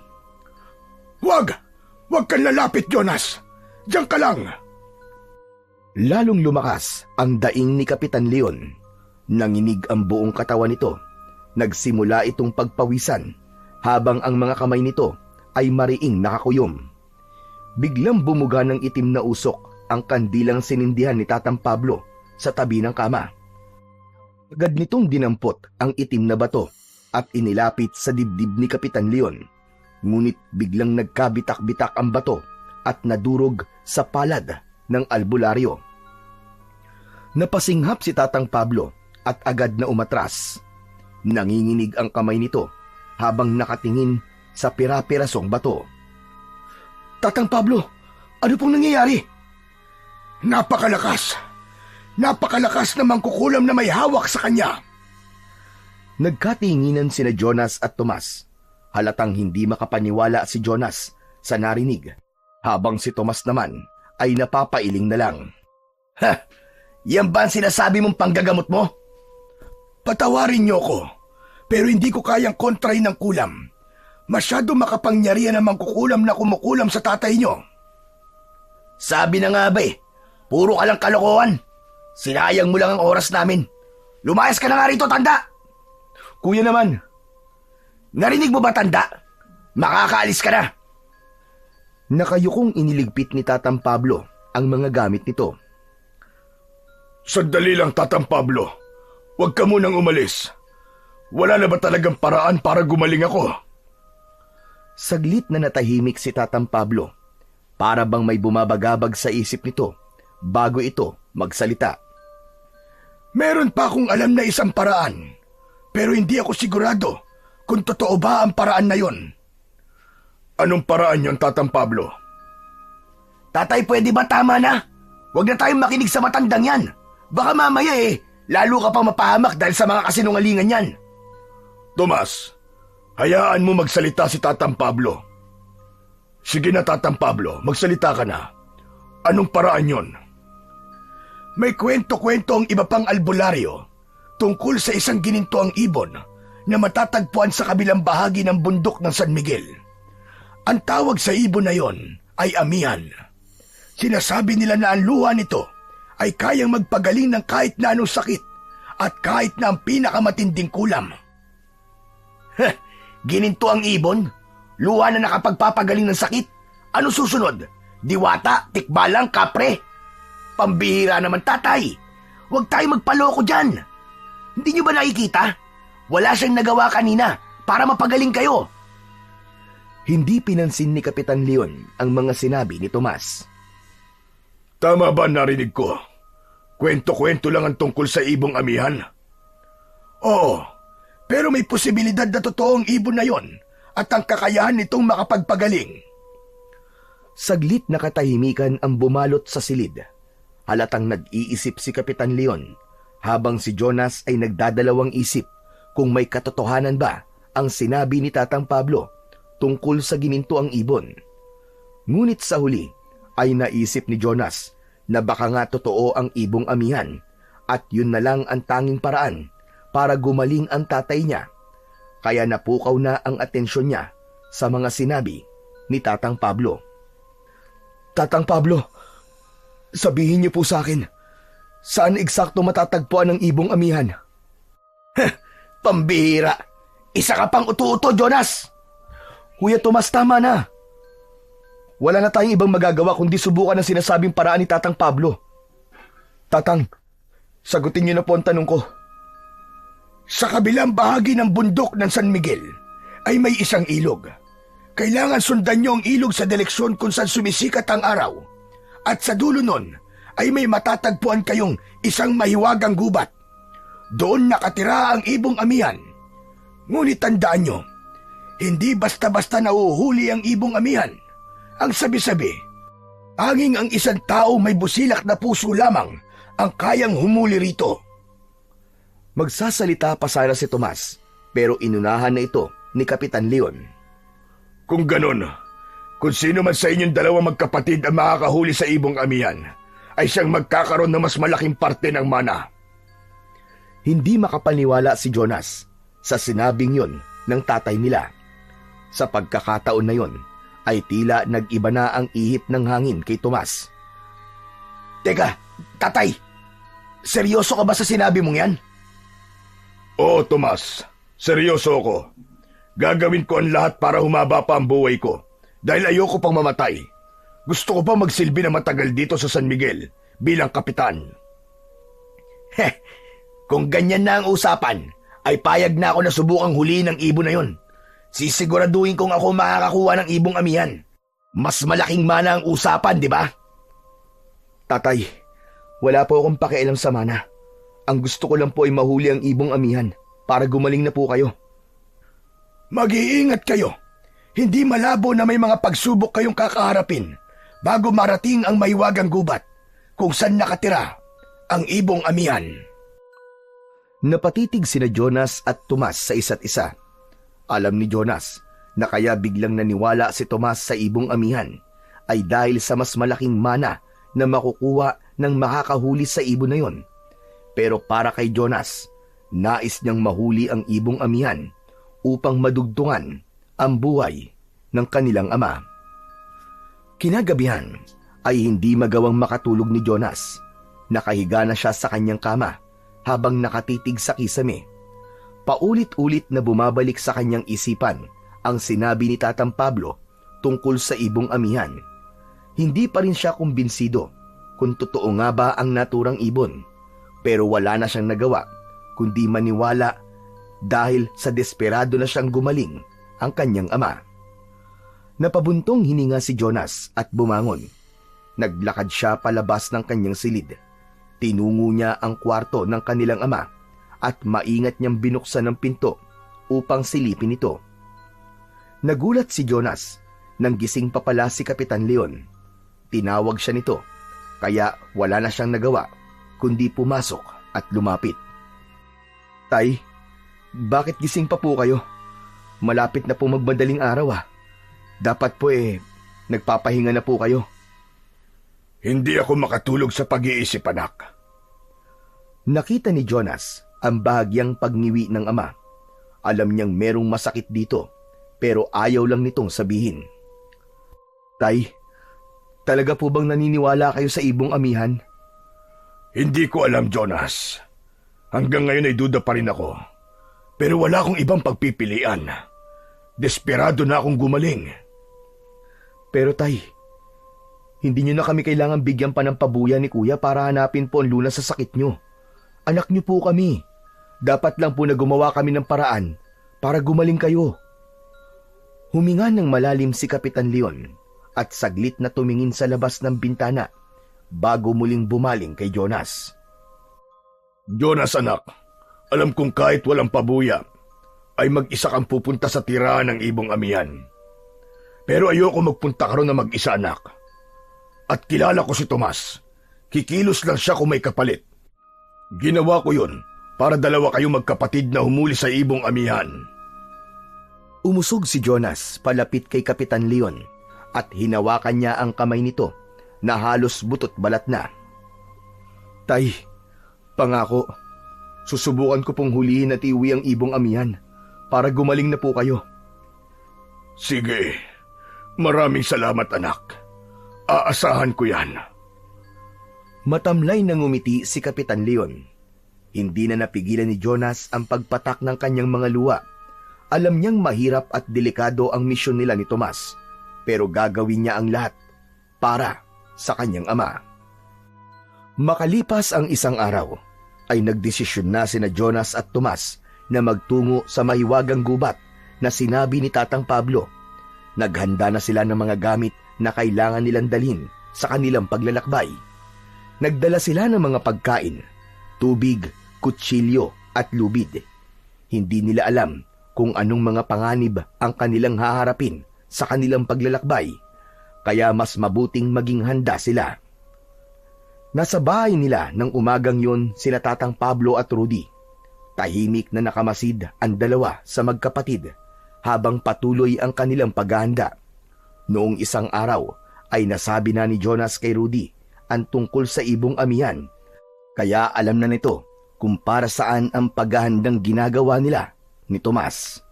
S1: Huwag kang lalapit, Jonas. Diyan ka lang.
S2: Lalong lumakas ang daing ni Kapitan Leon. Nanginig ang buong katawan nito. Nagsimula itong pagpawisan habang ang mga kamay nito ay mariing nakakuyom. Biglang bumuga ng itim na usok ang kandilang sinindihan ni Tatang Pablo sa tabi ng kama. Agad nitong dinampot ang itim na bato at inilapit sa dibdib ni Kapitan Leon. Ngunit biglang nagkabitak-bitak ang bato at nadurog sa palad ng albularyo. Napasinghap si Tatang Pablo at agad na umatras. Nanginginig ang kamay nito habang nakatingin sa pira-pirasong bato.
S1: Tatang Pablo, ano pong nangyayari? Napakalakas na mangkukulam na may hawak sa kanya.
S2: Nagkatinginan sina Jonas at Tomas. Halatang hindi makapaniwala si Jonas sa narinig, habang si Tomas naman ay napapailing na lang.
S3: Ha! Yan ba ang sinasabi mong panggagamot mo?
S1: Patawarin niyo ko, pero hindi ko kayang kontrahin ng kulam. Masyado makapangyarihan ang mangkukulam na kumukulam sa tatay niyo.
S3: Sabi na nga ba puro ka lang kalokohan. Sinayang mo lang ang oras namin. Lumayas ka na nga rito, tanda!
S2: Kuya naman.
S3: Narinig mo ba, tanda? Makakaalis ka na.
S2: Nakayukong iniligpit ni Tatang Pablo ang mga gamit nito.
S1: Sandali lang, Tatang Pablo. Huwag ka munang umalis. Wala na ba talagang paraan para gumaling ako?
S2: Saglit na natahimik si Tatang Pablo. Para bang may bumabagabag sa isip nito bago ito magsalita.
S1: Meron pa akong alam na isang paraan, pero hindi ako sigurado kung totoo ba ang paraan na yon. Anong paraan yon, Tatang Pablo?
S3: Tatay, pwede ba tama na? Huwag na tayong makinig sa matandang yan. Baka mamaya lalo ka pang mapahamak dahil sa mga kasinungalingan yan.
S1: Tomas, hayaan mo magsalita si Tatang Pablo. Sige na, Tatang Pablo, magsalita ka na. Anong paraan yon? May kwento-kwento ang iba pang albularyo tungkol sa isang ginintoang ibon na matatagpuan sa kabilang bahagi ng bundok ng San Miguel. Ang tawag sa ibon na yon ay amihan. Sinasabi nila na ang luha nito ay kayang magpagaling ng kahit na anong sakit at kahit na ang pinakamatinding kulam.
S3: Gininto ang ibon? Luha na nakapagpapagaling ng sakit? Ano susunod? Diwata, tikbalang, kapre? Pambihira naman, tatay. Huwag tayo magpaloko dyan. Hindi nyo ba nakikita? Wala siyang nagawa kanina para mapagaling kayo.
S2: Hindi pinansin ni Kapitan Leon ang mga sinabi ni Tomas.
S1: Tama ba narinig ko? Kwento-kwento lang ang tungkol sa ibong amihan? Oo, pero may posibilidad na totoong ibon na yon at ang kakayahan nitong makapagpagaling.
S2: Saglit na katahimikan ang bumalot sa silid Halatang nag-iisip si Kapitan Leon habang si Jonas ay nagdadalawang isip kung may katotohanan ba ang sinabi ni Tatang Pablo tungkol sa gininto ang ibon. Ngunit sa huli ay naisip ni Jonas na baka nga totoo ang ibong amihan at yun na lang ang tanging paraan para gumaling ang tatay niya. Kaya napukaw na ang atensyon niya sa mga sinabi ni Tatang Pablo. Tatang Pablo, sabihin niyo po sa akin, saan eksakto matatagpuan ang ibong amihan?
S3: Pambihira! Isa ka pang uto-uto, Jonas!
S2: Kuya Tomas, tama na. Wala na tayong ibang magagawa kundi subukan ang sinasabing paraan ni Tatang Pablo. Tatang, sagutin niyo na po ang tanong ko.
S1: Sa kabilang bahagi ng bundok ng San Miguel ay may isang ilog. Kailangan sundan niyo ang ilog sa direksyon kung saan sumisikat ang araw. At sa dulo nun ay may matatagpuan kayong isang mahiwagang gubat. Doon nakatira ang ibong amihan. Ngunit tandaan niyo, hindi basta-basta nauhuli ang ibong amihan. Ang sabi-sabi, anging ang isang tao may busilak na puso lamang ang kayang humuli rito.
S2: Magsasalita pa sana si Tomas, pero inunahan na ito ni Kapitan Leon.
S1: Kung ganon, kung sino man sa inyong dalawang magkapatid ang makakahuli sa ibong amihan, ay siyang magkakaroon ng mas malaking parte ng mana.
S2: Hindi makapaniwala si Jonas sa sinabing yon ng tatay nila. Sa pagkakataon na yon, ay tila nag-iba na ang ihip ng hangin kay Tomas.
S3: Teka, tatay, seryoso ka ba sa sinabi mong yan?
S1: Oo, Tomas, seryoso ako. Gagawin ko ang lahat para humaba pa ang buhay ko dahil ayoko pang mamatay. Gusto ko pa magsilbi na matagal dito sa San Miguel bilang kapitan.
S3: Kung ganyan na ang usapan, ay payag na ako na subukang huliin ang ibon na yon. Sisiguraduhin kong ako makakakuha ng ibong amihan. Mas malaking mana ang usapan, di ba?
S2: Tatay, wala po akong pakialam sa mana. Ang gusto ko lang po ay mahuli ang ibong amihan para gumaling na po kayo.
S1: Mag-iingat kayo. Hindi malabo na may mga pagsubok kayong kakaharapin bago marating ang mahiwagang gubat kung saan nakatira ang ibong amihan.
S2: Napatitig sina Jonas at Tomas sa isa't isa. Alam ni Jonas na kaya biglang naniwala si Tomas sa ibong amihan ay dahil sa mas malaking mana na makukuha ng makakahuli sa ibon na yon. Pero para kay Jonas, nais niyang mahuli ang ibong amihan upang madugtungan ang buhay ng kanilang ama. Kinagabihan ay hindi magawang makatulog ni Jonas. Nakahiga na siya sa kanyang kama habang nakatitig sa kisame. Paulit-ulit na bumabalik sa kanyang isipan ang sinabi ni Tatang Pablo tungkol sa ibong amihan. Hindi pa rin siya kumbinsido kung totoo nga ba ang naturang ibon, pero wala na siyang nagawa kundi maniwala dahil sa desperado na siyang gumaling ang kanyang ama. Napabuntong hininga si Jonas at bumangon. Naglakad siya palabas ng kanyang silid. Tinungo niya ang kwarto ng kanilang ama at maingat niyang binuksan ang pinto upang silipin ito. Nagulat si Jonas nang gising pa pala si Kapitan Leon. Tinawag siya nito, kaya wala na siyang nagawa kundi pumasok at lumapit. Tay, bakit gising pa po kayo? Malapit na po magmadaling araw . Dapat po nagpapahinga na po kayo.
S1: Hindi ako makatulog sa pag-iisip, anak.
S2: Nakita ni Jonas ang bahagyang pagniwi ng ama. Alam niyang merong masakit dito, pero ayaw lang nitong sabihin. Tay, talaga po bang naniniwala kayo sa ibong amihan?
S1: Hindi ko alam, Jonas. Hanggang ngayon ay duda pa rin ako. Pero wala akong ibang pagpipilian. Desperado na akong gumaling.
S2: Pero tay, hindi nyo na kami kailangan bigyan pa ng pabuya ni Kuya para hanapin po ang lunas sa sakit nyo. Anak nyo po kami. Dapat lang po na gumawa kami ng paraan para gumaling kayo. Huminga ng malalim si Kapitan Leon at saglit na tumingin sa labas ng bintana bago muling bumaling kay Jonas.
S1: Jonas, anak, alam kong kahit walang pabuya, ay mag-isa kang pupunta sa tirahan ng ibong amihan. Pero ayoko magpunta ka ron na mag-isa, anak. At kilala ko si Tomas. Kikilos lang siya kung may kapalit. Ginawa ko yun para dalawa kayong magkapatid na humuli sa ibong amihan.
S2: Umusog si Jonas palapit kay Kapitan Leon at hinawakan niya ang kamay nito na halos butot balat na. Tay, pangako, susubukan ko pong hulihin at iuwi ang ibong amihan para gumaling na po kayo.
S1: Sige, maraming salamat anak. Aasahan ko yan.
S2: Matamlay na ngumiti si Kapitan Leon. Hindi na napigilan ni Jonas ang pagpatak ng kanyang mga luha. Alam niyang mahirap at delikado ang misyon nila ni Tomas, pero gagawin niya ang lahat para sa kanyang ama. Makalipas ang isang araw, ay nagdesisyon na sina Jonas at Tomas na magtungo sa mahiwagang gubat na sinabi ni Tatang Pablo. Naghanda na sila ng mga gamit na kailangan nilang dalhin sa kanilang paglalakbay. Nagdala sila ng mga pagkain, tubig, kutsilyo at lubid. Hindi nila alam kung anong mga panganib ang kanilang haharapin sa kanilang paglalakbay, kaya mas mabuting maging handa sila. Nasa bahay nila ng umagang yun sila Tatang Pablo at Rudy. Tahimik na nakamasid ang dalawa sa magkapatid habang patuloy ang kanilang paghahanda. Noong isang araw ay nasabi na ni Jonas kay Rudy ang tungkol sa ibong amihan, kaya alam na nito kung para saan ang paghahandang ginagawa nila ni Tomas.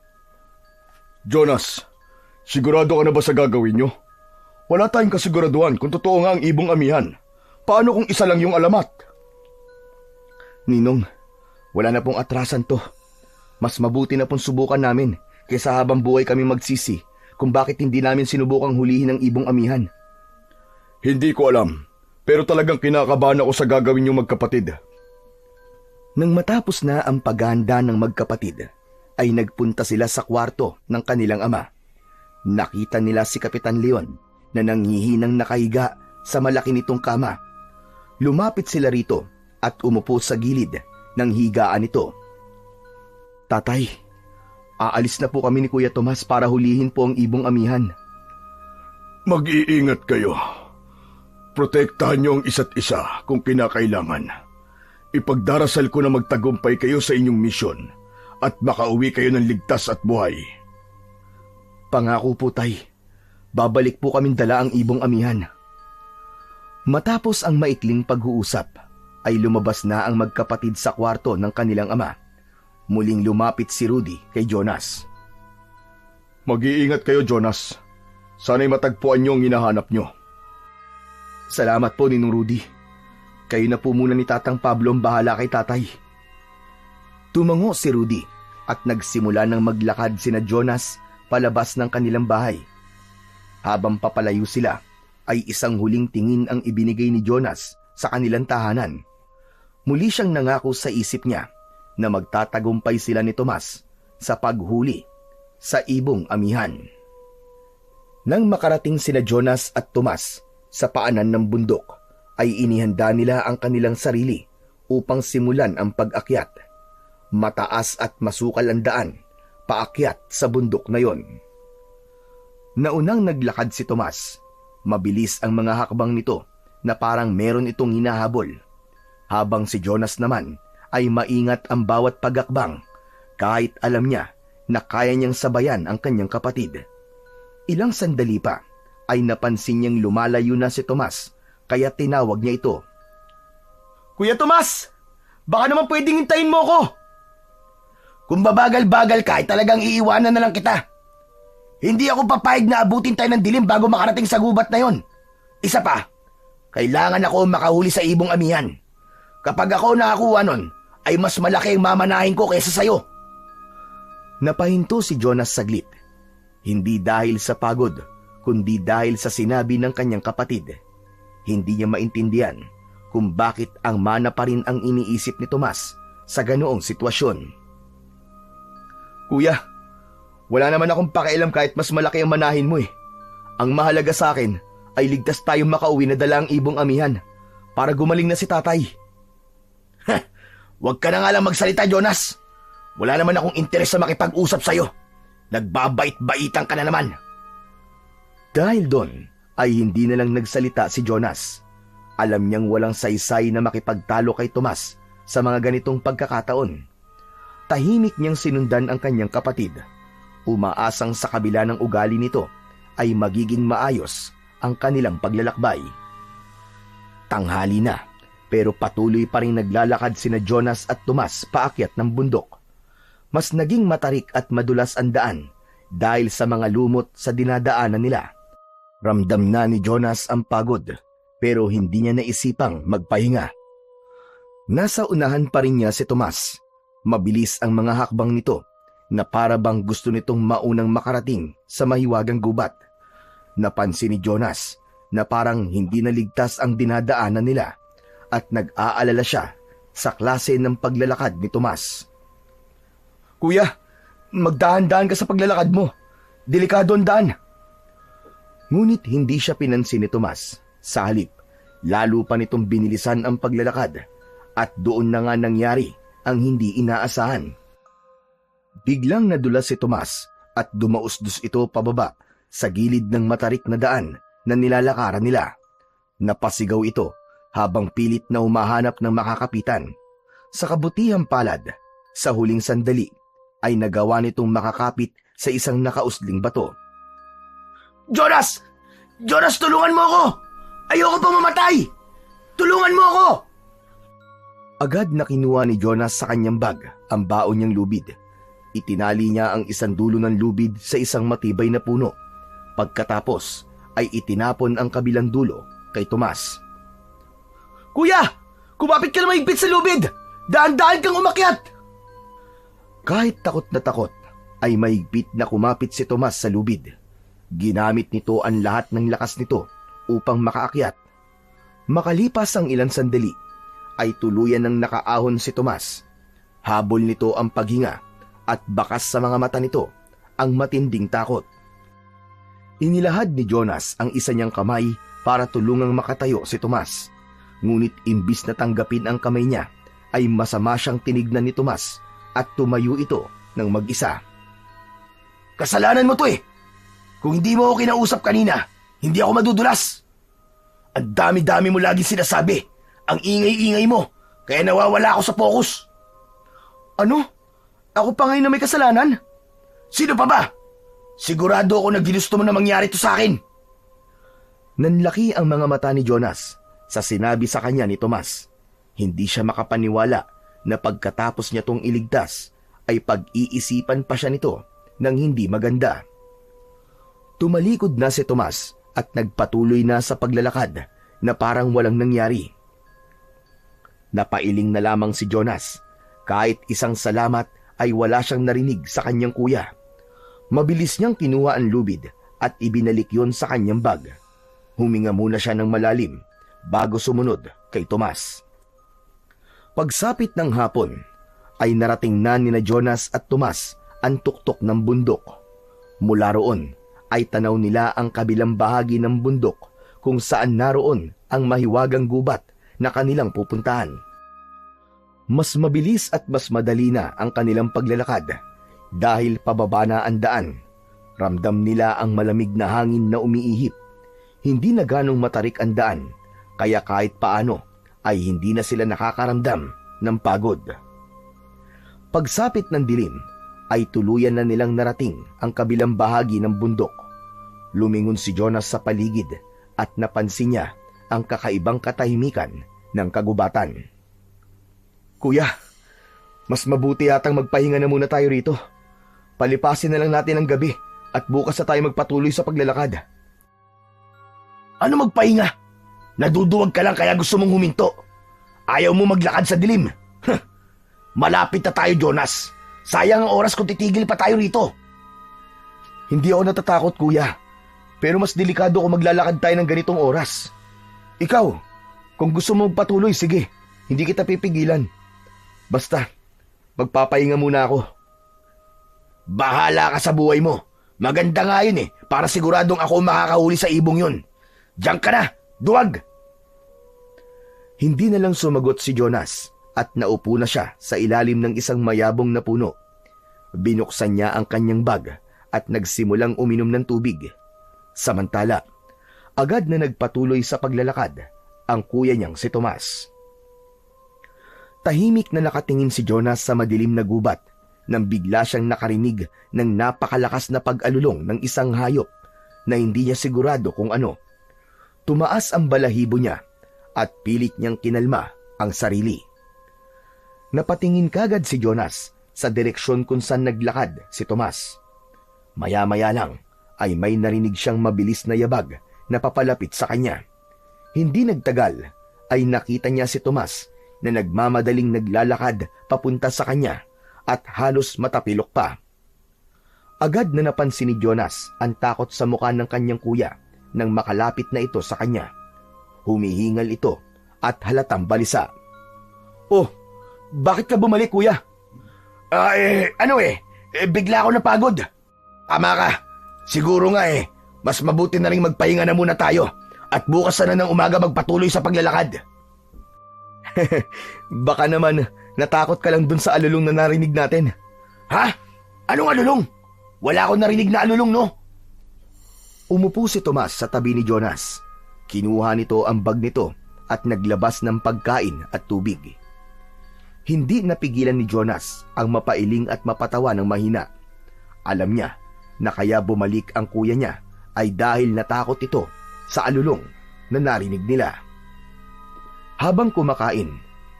S1: Jonas, sigurado ka na ba sa gagawin nyo? Wala tayong kasiguraduhan kung totoo nga ang ibong amihan. Paano kung isa lang yung alamat?
S2: Ninong, wala na pong atrasan to. Mas mabuti na pong subukan namin kaysa habang buhay kami magsisi kung bakit hindi namin sinubukang hulihin ang ibong amihan.
S1: Hindi ko alam, pero talagang kinakabahan ako sa gagawin yung magkapatid.
S2: Nang matapos na ang paghahanda ng magkapatid, ay nagpunta sila sa kwarto ng kanilang ama. Nakita nila si Kapitan Leon na nanghihinang nakahiga sa malaki nitong kama. Lumapit sila rito at umupo sa gilid ng higaan nito. Tatay, aalis na po kami ni Kuya Tomas para hulihin po ang ibong amihan.
S1: Mag-iingat kayo. Protektahan niyo ang isa't isa kung kinakailangan. Ipagdarasal ko na magtagumpay kayo sa inyong misyon at makauwi kayo ng ligtas at buhay.
S2: Pangako po, tay. Babalik po kaming dala ang ibong amihan. Matapos ang maikling pag-uusap, ay lumabas na ang magkapatid sa kwarto ng kanilang ama. Muling lumapit si Rudy kay Jonas.
S1: Mag-iingat kayo, Jonas. Sana'y matagpuan niyo ang hinahanap niyo.
S2: Salamat po, Ninong Rudy. Kayo na po muna ni Tatang Pablo ang bahala kay tatay. Tumango si Rudy at nagsimula ng maglakad sina Jonas palabas ng kanilang bahay. Habang papalayo sila, ay isang huling tingin ang ibinigay ni Jonas sa kanilang tahanan. Muli siyang nangako sa isip niya na magtatagumpay sila ni Tomas sa paghuli sa ibong amihan. Nang makarating sina Jonas at Tomas sa paanan ng bundok, ay inihanda nila ang kanilang sarili upang simulan ang pag-akyat. Mataas at masukal ang daan, paakyat sa bundok na yon. Naunang naglakad si Tomas. Mabilis ang mga hakbang nito na parang meron itong hinahabol. Habang si Jonas naman ay maingat ang bawat pagakbang kahit alam niya na kaya niyang sabayan ang kanyang kapatid. Ilang sandali pa ay napansin niyang lumalayo na si Tomas kaya tinawag niya ito. Kuya Tomas! Baka naman pwedeng hintayin mo ko!
S3: Kung babagal-bagal ka, ay talagang iiwanan na lang kita. Hindi ako papayag na abutin tayo ng dilim bago makarating sa gubat na yon. Isa pa, kailangan ako makahuli sa ibong amihan. Kapag ako nakakuha nun, ay mas malaki ang mamanahin ko kaysa sayo.
S2: Napahinto si Jonas saglit. Hindi dahil sa pagod, kundi dahil sa sinabi ng kanyang kapatid. Hindi niya maintindihan kung bakit ang mana pa rin ang iniisip ni Tomas sa ganoong sitwasyon. Kuya, wala naman akong pakialam kahit mas malaki ang manahin mo eh. Ang mahalaga sa akin ay ligtas tayong makauwi na dala ang ibong amihan para gumaling na si tatay.
S3: Huwag ka na nga lang magsalita, Jonas. Wala naman akong interes sa makipag-usap sa'yo. Nagbabait-baitan ka na naman.
S2: Dahil doon ay hindi na lang nagsalita si Jonas. Alam niyang walang saysay na makipagtalo kay Tomas sa mga ganitong pagkakataon. Tahimik niyang sinundan ang kanyang kapatid, umaasang sa kabila ng ugali nito ay magiging maayos ang kanilang paglalakbay. Tanghali na, pero patuloy pa rin naglalakad sina Jonas at Tomas paakyat ng bundok. Mas naging matarik at madulas ang daan dahil sa mga lumot sa dinadaanan nila. Ramdam na ni Jonas ang pagod, pero hindi niya naisipang magpahinga. Nasa unahan pa rin niya si Tomas. Mabilis ang mga hakbang nito na para bang gusto nitong maunang makarating sa mahiwagang gubat. Napansin ni Jonas na parang hindi naligtas ang dinadaanan nila at nag-aalala siya sa klase ng paglalakad ni Tomas. "Kuya, magdahan-dahan ka sa paglalakad mo. Delikado ang daan." Ngunit hindi siya pinansin ni Tomas. Sa halip, lalo pa nitong binilisan ang paglalakad at doon na nga nangyari ang hindi inaasahan. Biglang nadulas si Tomas at dumausdos ito pababa sa gilid ng matarik na daan na nilalakaran nila. Napasigaw ito habang pilit na humahanap ng makakapitan. Sa kabutihang palad, sa huling sandali, ay nagawa nitong makakapit sa isang nakausling bato.
S3: Jonas! Jonas, tulungan mo ako! Ayoko pa mamatay! Tulungan mo ako!
S2: Agad na kinuha ni Jonas sa kanyang bag ang baon niyang lubid. Itinali niya ang isang dulo ng lubid sa isang matibay na puno. Pagkatapos ay itinapon ang kabilang dulo kay Tomas.
S3: Kuya! Kumapit ka na mahigpit sa lubid! Daan-daan kang umakyat!
S2: Kahit takot na takot, ay mahigpit na kumapit si Tomas sa lubid. Ginamit nito ang lahat ng lakas nito upang makaakyat. Makalipas ang ilang sandali, ay tuluyan ng nakaahon si Tomas. Habol nito ang paghinga at bakas sa mga mata nito ang matinding takot. Inilahad ni Jonas ang isa niyang kamay para tulungang makatayo si Tomas. Ngunit imbis na tanggapin ang kamay niya, ay masama siyang tinignan ni Tomas at tumayo ito ng mag-isa.
S3: Kasalanan mo to eh! Kung hindi mo ako kinausap kanina, hindi ako madudulas. Ang dami-dami mo lagi sinasabi. Ang ingay-ingay mo, kaya nawawala ako sa focus.
S2: Ano? Ako pa ngayon na may kasalanan?
S3: Sino pa ba? Sigurado ako na ginusto mo na mangyari to sa akin.
S2: Nanlaki ang mga mata ni Jonas sa sinabi sa kanya ni Tomas. Hindi siya makapaniwala na pagkatapos niya tong iligtas, ay pag-iisipan pa siya nito ng hindi maganda. Tumalikod na si Tomas at nagpatuloy na sa paglalakad na parang walang nangyari. Napailing na lamang si Jonas. Kahit isang salamat ay wala siyang narinig sa kanyang kuya. Mabilis niyang kinuha ang lubid at ibinalik yon sa kanyang bag. Huminga muna siya ng malalim bago sumunod kay Tomas. Pagsapit ng hapon, ay narating na nina Jonas at Tomas ang tuktok ng bundok. Mula roon, ay tanaw nila ang kabilang bahagi ng bundok kung saan naroon ang mahiwagang gubat na kanilang pupuntahan. Mas mabilis at mas madali na ang kanilang paglalakad dahil pababa na ang daan. Ramdam nila ang malamig na hangin na umiihip. Hindi na ganong matarik ang daan, kaya kahit paano ay hindi na sila nakakaramdam ng pagod. Pagsapit ng dilim, ay tuluyan na nilang narating ang kabilang bahagi ng bundok. Lumingon si Jonas sa paligid at napansin niya ang kakaibang katahimikan ng kagubatan. "Kuya, mas mabuti yatang magpahinga na muna tayo rito. Palipasin na lang natin ang gabi at bukas na tayo magpatuloy sa paglalakad."
S3: Ano magpahinga? Naduduwag ka lang kaya gusto mong huminto. Ayaw mo maglakad sa dilim. Malapit na tayo, Jonas. Sayang ang oras kung titigil pa tayo rito.
S2: Hindi ako natatakot, kuya. Pero mas delikado kung maglalakad tayo ng ganitong oras. Ikaw, kung gusto mo magpatuloy, sige. Hindi kita pipigilan. Basta, magpapahinga muna ako.
S3: Bahala ka sa buhay mo. Maganda nga yun eh, para siguradong ako makakahuli sa ibong yun. Diyan ka na, duwag!
S2: Hindi na lang sumagot si Jonas at naupo na siya sa ilalim ng isang mayabong na puno. Binuksan niya ang kanyang bag at nagsimulang uminom ng tubig. Samantala, agad na nagpatuloy sa paglalakad ang kuya niyang si Tomas. Tahimik na nakatingin si Jonas sa madilim na gubat nang bigla siyang nakarinig ng napakalakas na pag-alulong ng isang hayop na hindi niya sigurado kung ano. Tumaas ang balahibo niya at pilit niyang kinalma ang sarili. Napatingin kagad si Jonas sa direksyon kung saan naglakad si Tomas. Maya-maya lang ay may narinig siyang mabilis na yabag na papalapit sa kanya. Hindi nagtagal ay nakita niya si Tomas na nagmamadaling naglalakad papunta sa kanya at halos matapilok pa. Agad na napansin ni Jonas ang takot sa mukha ng kanyang kuya nang makalapit na ito sa kanya. Humihingal ito at halatang balisa. "Oh, bakit ka bumalik, kuya?"
S3: Bigla ako napagod. Tama ka. Siguro nga mas mabuti na rin magpahinga na muna tayo at bukas na ng umaga magpatuloy sa paglalakad.
S2: Baka naman natakot ka lang dun sa alulong na narinig natin.
S3: Ha? Anong alulong? Wala akong narinig na alulong, no?
S2: Umupo si Tomas sa tabi ni Jonas. Kinuha nito ang bag nito at naglabas ng pagkain at tubig. Hindi napigilan ni Jonas ang mapailing at mapatawa ng mahina. Alam niya na kaya bumalik ang kuya niya ay dahil natakot ito sa alulong na narinig nila. Habang kumakain,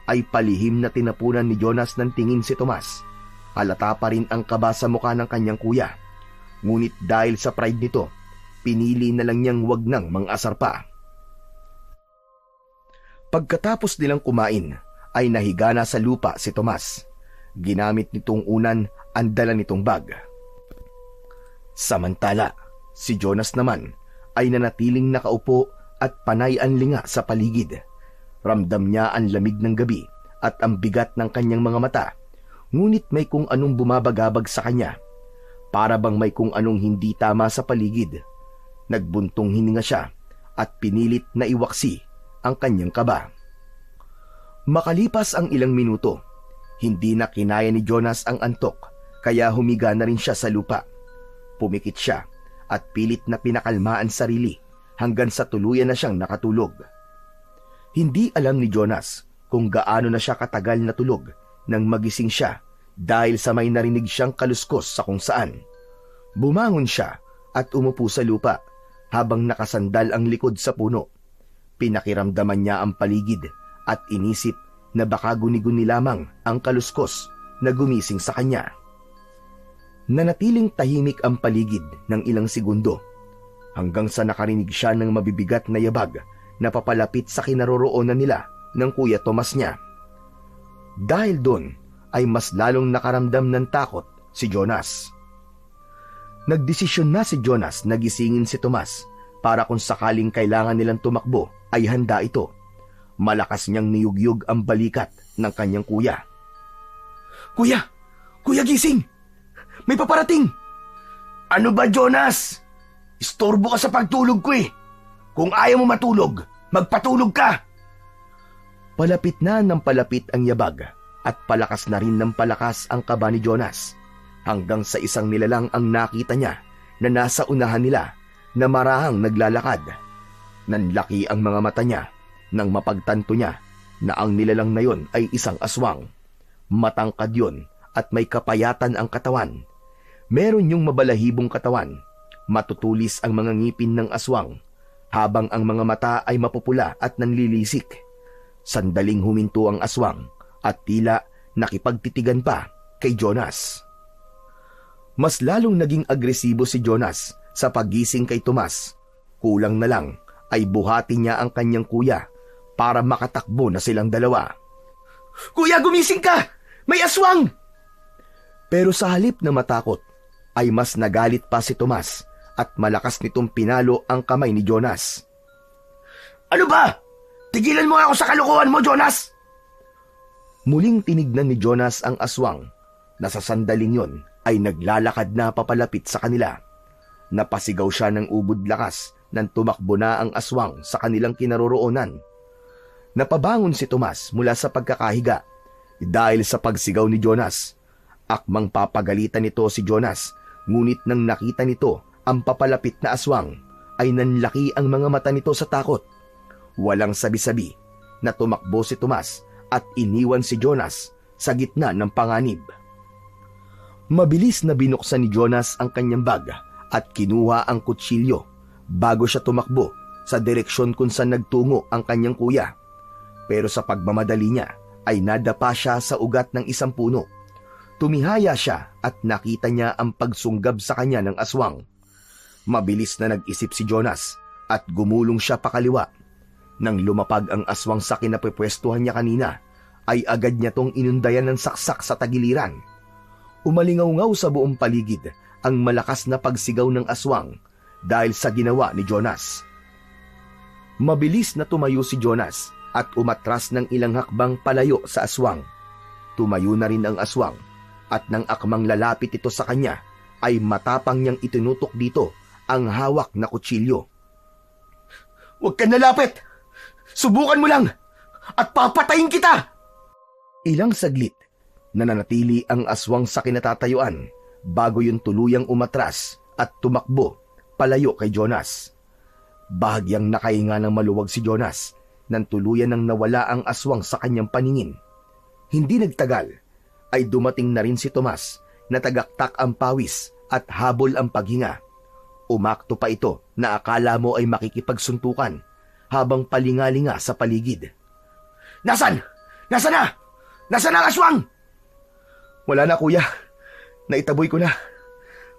S2: ay palihim na tinapunan ni Jonas ng tingin si Tomas. Halata pa rin ang kaba sa mukha ng kanyang kuya. Ngunit dahil sa pride nito, pinili na lang niyang wag nang mang-asar pa. Pagkatapos nilang kumain, ay nahiga na sa lupa si Tomas. Ginamit nitong unan ang dala nitong bag. Samantala, si Jonas naman ay nanatiling nakaupo at panay ang linga sa paligid. Ramdam niya ang lamig ng gabi at ang bigat ng kanyang mga mata, ngunit may kung anong bumabagabag sa kanya. Para bang may kung anong hindi tama sa paligid. Nagbuntong hininga siya at pinilit na iwaksi ang kanyang kaba. Makalipas ang ilang minuto, hindi na kinaya ni Jonas ang antok, kaya humiga na rin siya sa lupa. Pumikit siya at pilit na pinakalmaan sarili hanggang sa tuluyan na siyang nakatulog. Hindi alam ni Jonas kung gaano na siya katagal natulog nang magising siya dahil sa may narinig siyang kaluskos sa kung saan. Bumangon siya at umupo sa lupa habang nakasandal ang likod sa puno. Pinakiramdaman niya ang paligid at inisip na baka guni-guni lamang ang kaluskos na gumising sa kanya. Nanatiling tahimik ang paligid ng ilang segundo hanggang sa nakarinig siya ng mabibigat na yabag na papalapit sa kinaroroonan nila ng kuya Tomas niya. Dahil doon ay mas lalong nakaramdam ng takot si Jonas. Nagdesisyon na si Jonas na gisingin si Tomas para kung sakaling kailangan nilang tumakbo ay handa ito. Malakas niyang niyugyug ang balikat ng kanyang kuya.
S3: Kuya! Kuya, gising! May paparating! Ano ba, Jonas? Istorbo ka sa pagtulog ko eh. Kung ayaw mo matulog, magpatulog ka!
S2: Palapit na ng palapit ang yabag at palakas na rin ng palakas ang kaba ni Jonas hanggang sa isang nilalang ang nakita niya na nasa unahan nila na marahang naglalakad. Nanlaki ang mga mata niya nang mapagtanto niya na ang nilalang na yon ay isang aswang. Matangkad yon at may kapayatan ang katawan. Meron yung mabalahibong katawan. Matutulis ang mga ngipin ng aswang habang ang mga mata ay mapupula at nanlilisik. Sandaling huminto ang aswang at tila nakipagtitigan pa kay Jonas. Mas lalong naging agresibo si Jonas sa paggising kay Tomas. Kulang na lang ay buhati niya ang kanyang kuya para makatakbo na silang dalawa.
S3: Kuya, gumising ka! May aswang!
S2: Pero sa halip na matakot, ay mas nagalit pa si Tomas at malakas nitong pinalo ang kamay ni Jonas.
S3: Ano ba? Tigilan mo ako sa kalokohan mo, Jonas!
S2: Muling tinignan ni Jonas ang aswang na sa sandaling yon ay naglalakad na papalapit sa kanila. Napasigaw siya ng ubod lakas nang tumakbo na ang aswang sa kanilang kinaroroonan. Napabangon si Tomas mula sa pagkakahiga dahil sa pagsigaw ni Jonas. Akmang papagalitan nito si Jonas, ngunit nang nakita nito ang papalapit na aswang, ay nanlaki ang mga mata nito sa takot. Walang sabi-sabi na tumakbo si Tomas at iniwan si Jonas sa gitna ng panganib. Mabilis na binuksan ni Jonas ang kanyang bag at kinuha ang kutsilyo bago siya tumakbo sa direksyon kung saan nagtungo ang kanyang kuya. Pero sa pagmamadali niya ay nadapa siya sa ugat ng isang puno. Tumihaya siya at nakita niya ang pagsunggab sa kanya ng aswang. Mabilis na nag-isip si Jonas at gumulong siya pakaliwa. Nang lumapag ang aswang sa kinapwestuhan niya kanina, ay agad niya tong inundayan ng saksak sa tagiliran. Umalingaw-ngaw sa buong paligid ang malakas na pagsigaw ng aswang dahil sa ginawa ni Jonas. Mabilis na tumayo si Jonas at umatras ng ilang hakbang palayo sa aswang. Tumayo na rin ang aswang at nang akmang lalapit ito sa kanya ay matapang niyang itinutok dito ang hawak na kutsilyo.
S3: Huwag ka nalapit! Subukan mo lang! At papatayin kita!
S2: Ilang saglit, nananatili ang aswang sa kinatatayuan bago yung tuluyang umatras at tumakbo palayo kay Jonas. Bahagyang nakahinga ng maluwag si Jonas nang tuluyan nang nawala ang aswang sa kanyang paningin. Hindi nagtagal ay dumating na rin si Tomas na tagaktak ang pawis at habol ang paghinga. Umakto pa ito na akala mo ay makikipagsuntukan habang palingalinga sa paligid.
S3: Nasaan? Nasaan na? Nasaan ang aswang?
S2: Wala na kuya, naitaboy ko na.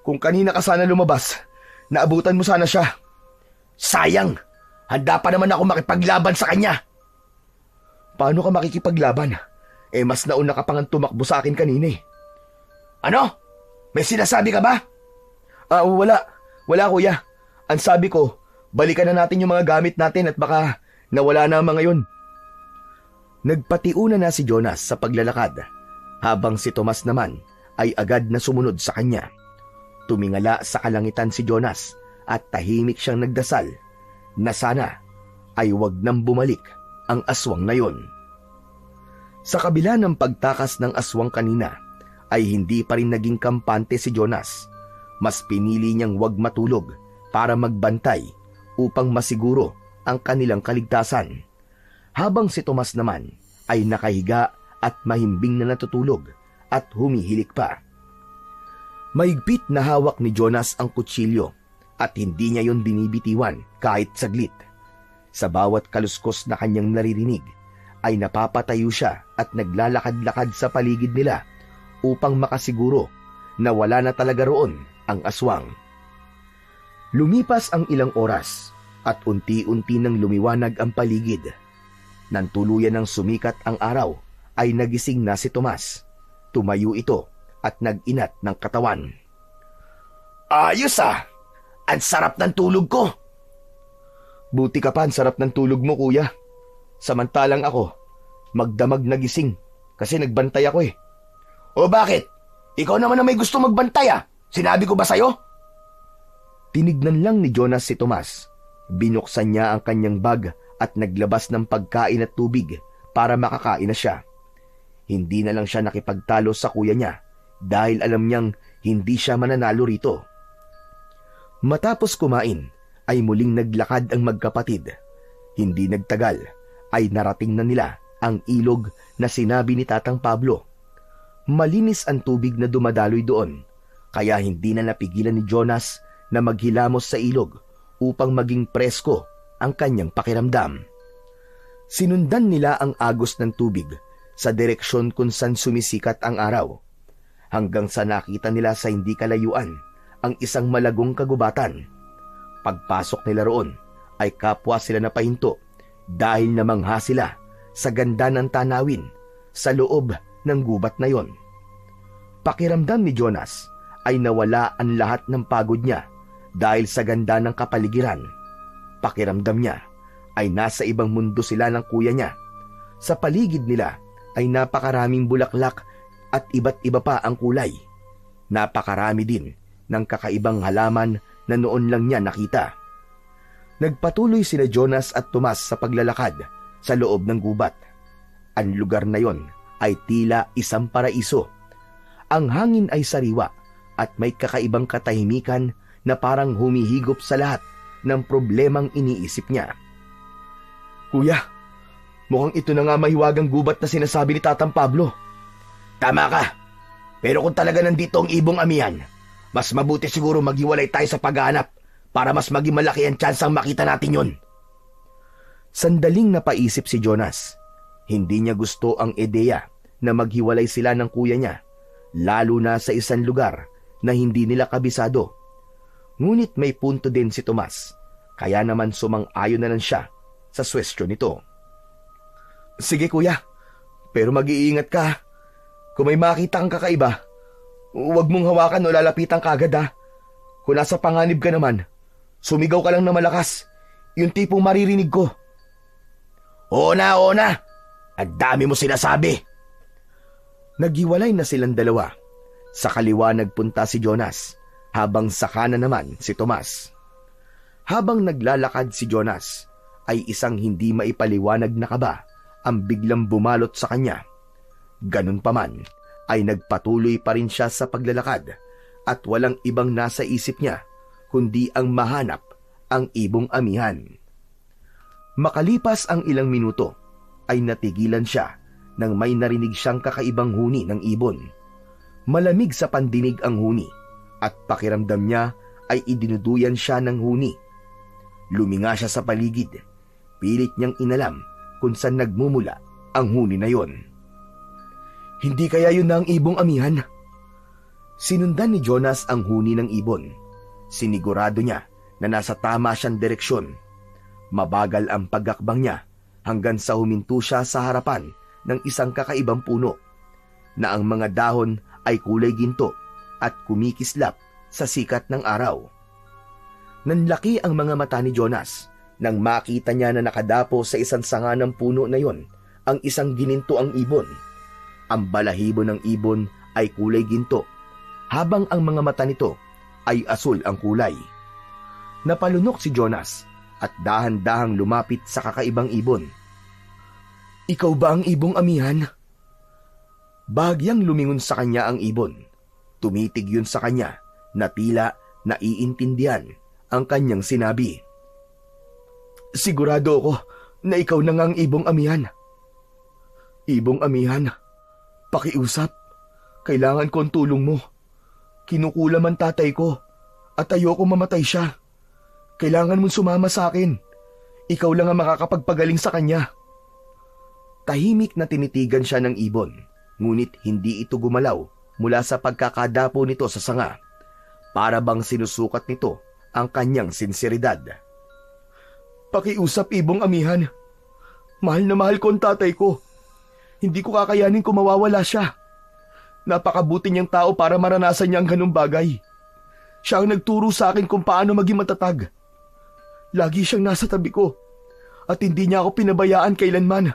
S2: Kung kanina ka sana lumabas, naabutan mo sana siya.
S3: Sayang! Handa pa naman ako makipaglaban sa kanya.
S2: Paano ka makikipaglaban? Mas nauna ka pang tumakbo sa akin kanina eh.
S3: Ano? May sinasabi ka ba?
S2: Wala. Wala kuya. Ang sabi ko, balikan na natin yung mga gamit natin at baka nawala na ang mga yun. Nagpatiuna na si Jonas sa paglalakad, habang si Tomas naman ay agad na sumunod sa kanya. Tumingala sa kalangitan si Jonas at tahimik siyang nagdasal na sana ay wag nang bumalik ang aswang na yon. Sa kabila ng pagtakas ng aswang kanina, ay hindi pa rin naging kampante si Jonas. Mas pinili niyang wag matulog para magbantay upang masiguro ang kanilang kaligtasan. Habang si Tomas naman ay nakahiga at mahimbing na natutulog at humihilik pa. Mahigpit na hawak ni Jonas ang kutsilyo at hindi niya yon binibitiwan kahit saglit. Sa bawat kaluskos na kanyang naririnig, ay napapatayo siya at naglalakad-lakad sa paligid nila upang makasiguro na wala na talaga roon ang aswang. Lumipas ang ilang oras at unti-unti nang lumiwanag ang paligid. Nang tuluyan ng sumikat ang araw, ay nagising na si Tomas. Tumayo ito at nag-inat ng katawan.
S3: Ayos ah! Ang sarap ng tulog ko!
S2: Buti ka pa, ang sarap ng tulog mo kuya. Samantalang ako, magdamag nagising kasi nagbantay ako eh.
S3: O bakit? Ikaw naman na may gusto magbantay ah! Sinabi ko ba sa'yo?
S2: Tinignan lang ni Jonas si Tomas. Binuksan niya ang kanyang bag at naglabas ng pagkain at tubig para makakain na siya. Hindi na lang siya nakipagtalo sa kuya niya dahil alam niyang hindi siya mananalo rito. Matapos kumain, ay muling naglakad ang magkapatid. Hindi nagtagal, ay narating na nila ang ilog na sinabi ni Tatang Pablo. Malinis ang tubig na dumadaloy doon, kaya hindi na napigilan ni Jonas na maghilamos sa ilog upang maging presko ang kanyang pakiramdam. Sinundan nila ang agos ng tubig sa direksyon kung saan sumisikat ang araw, hanggang sa nakita nila sa hindi kalayuan ang isang malagong kagubatan. Pagpasok nila roon ay kapwa sila napahinto dahil namangha sila sa ganda ng tanawin sa loob ng gubat na yon. Pakiramdam ni Jonas ay nawala ang lahat ng pagod niya dahil sa ganda ng kapaligiran. Pakiramdam niya ay nasa ibang mundo sila ng kuya niya. Sa paligid nila ay napakaraming bulaklak at iba't iba pa ang kulay. Napakarami din ng kakaibang halaman na noon lang niya nakita. Nagpatuloy sina Jonas at Tomas sa paglalakad sa loob ng gubat. Ang lugar na yon ay tila isang paraiso. Ang hangin ay sariwa at may kakaibang katahimikan na parang humihigop sa lahat ng problemang iniisip niya. Kuya, mukhang ito na nga mahiwagang gubat na sinasabi ni Tatang Pablo.
S3: Tama ka. Pero kung talaga nandito ang ibong amihan, mas mabuti siguro maghiwalay tayo sa paghahanap para mas maging malaki ang tsansang makita natin yon.
S2: Sandaling napaisip si Jonas. Hindi niya gusto ang ideya na maghiwalay sila ng kuya niya, lalo na sa isang lugar na hindi nila kabisado. Ngunit may punto din si Tomas, kaya naman sumang-ayon na lang siya sa suwestyon nito. Sige kuya, pero mag-iingat ka. Kung may makita kang kakaiba, huwag mong hawakan o lalapitan kagad ha. Kung nasa panganib ka naman, sumigaw ka lang na malakas. Yung tipong maririnig ko.
S3: Oo na, oo na. Ang dami mo sinasabi.
S2: Naghiwalay na silang dalawa. Sa kaliwa nagpunta si Jonas, habang sa kanan naman si Tomas. Habang naglalakad si Jonas, ay isang hindi maipaliwanag na kaba ang biglang bumalot sa kanya. Ganun pa man, ay nagpatuloy pa rin siya sa paglalakad at walang ibang nasa isip niya kundi ang mahanap ang ibong amihan. Makalipas ang ilang minuto, ay natigilan siya nang may narinig siyang kakaibang huni ng ibon. Malamig sa pandinig ang huni at pakiramdam niya ay idinuduyan siya ng huni. Luminga siya sa paligid. Pilit niyang inalam kung saan nagmumula ang huni na yon. Hindi kaya yun na ang ibong amihan? Sinundan ni Jonas ang huni ng ibon. Sinigurado niya na nasa tama siyang direksyon. Mabagal ang pagakbang niya hanggang sa huminto siya sa harapan ng isang kakaibang puno na ang mga dahon ay kulay ginto at kumikislap sa sikat ng araw. Nanlaki ang mga mata ni Jonas nang makita niya na nakadapo sa isang sanga ng puno na yon ang isang ginintoang ibon. Ang balahibo ng ibon ay kulay ginto, habang ang mga mata nito ay asul ang kulay. Napalunok si Jonas at dahan-dahang lumapit sa kakaibang ibon. Ikaw ba ang ibong amihan? Bahagyang lumingon sa kanya ang ibon. Tumitig yun sa kanya na tila naiintindihan ang kanyang sinabi. Sigurado ako na ikaw na nga ang ibong amihan. Ibong amihan, pakiusap. Kailangan ko ang tulong mo. Kinukulam ang tatay ko at ayoko mamatay siya. Kailangan mong sumama sa akin. Ikaw lang ang makakapagpagaling sa kanya. Tahimik na tinitigan siya ng ibon, ngunit hindi ito gumalaw mula sa pagkakadapo nito sa sanga. Para bang sinusukat nito ang kanyang sinseridad. Pakiusap, ibong amihan. Mahal na mahal ko ang tatay ko. Hindi ko kakayanin kung mawawala siya. Napakabuti niyang tao para maranasan niya ang ganung bagay. Siya ang nagturo sa akin kung paano maging matatag. Lagi siyang nasa tabi ko at hindi niya ako pinabayaan kailanman.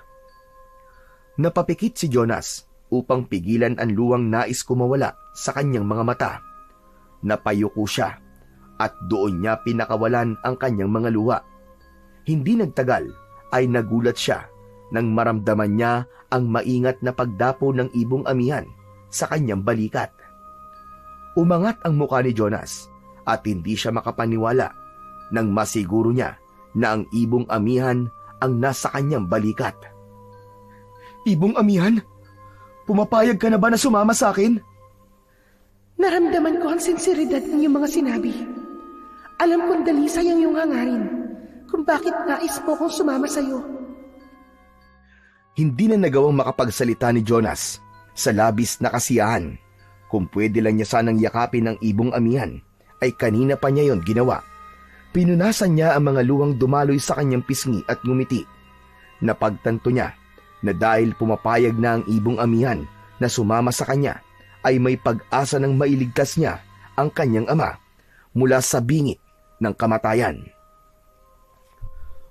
S2: Napapikit si Jonas upang pigilan ang luwang nais kumawala sa kanyang mga mata. Napayuko siya at doon niya pinakawalan ang kanyang mga luha. Hindi nagtagal ay nagulat siya nang maramdaman niya ang maingat na pagdapo ng ibong amihan sa kanyang balikat. Umangat ang mukha ni Jonas at hindi siya makapaniwala nang masiguro niya na ang ibong amihan ang nasa kanyang balikat. Ibong amihan, pumapayag ka na ba na sumama sa akin?
S4: Naramdaman ko ang sinseridad ng iyong mga sinabi. Alam kong dalisay ang iyong hangarin kung bakit nais mo kong sumama sa iyo.
S2: Hindi na nagawang makapagsalita ni Jonas sa labis na kasiyahan. Kung pwede lang niya sanang yakapin ang ibong amihan, ay kanina pa niya yon ginawa. Pinunasan niya ang mga luwang dumaloy sa kanyang pisngi at ngumiti. Napagtanto niya na dahil pumapayag na ang ibong amihan na sumama sa kanya, ay may pag-asa ng mailigtas niya ang kanyang ama mula sa bingit ng kamatayan.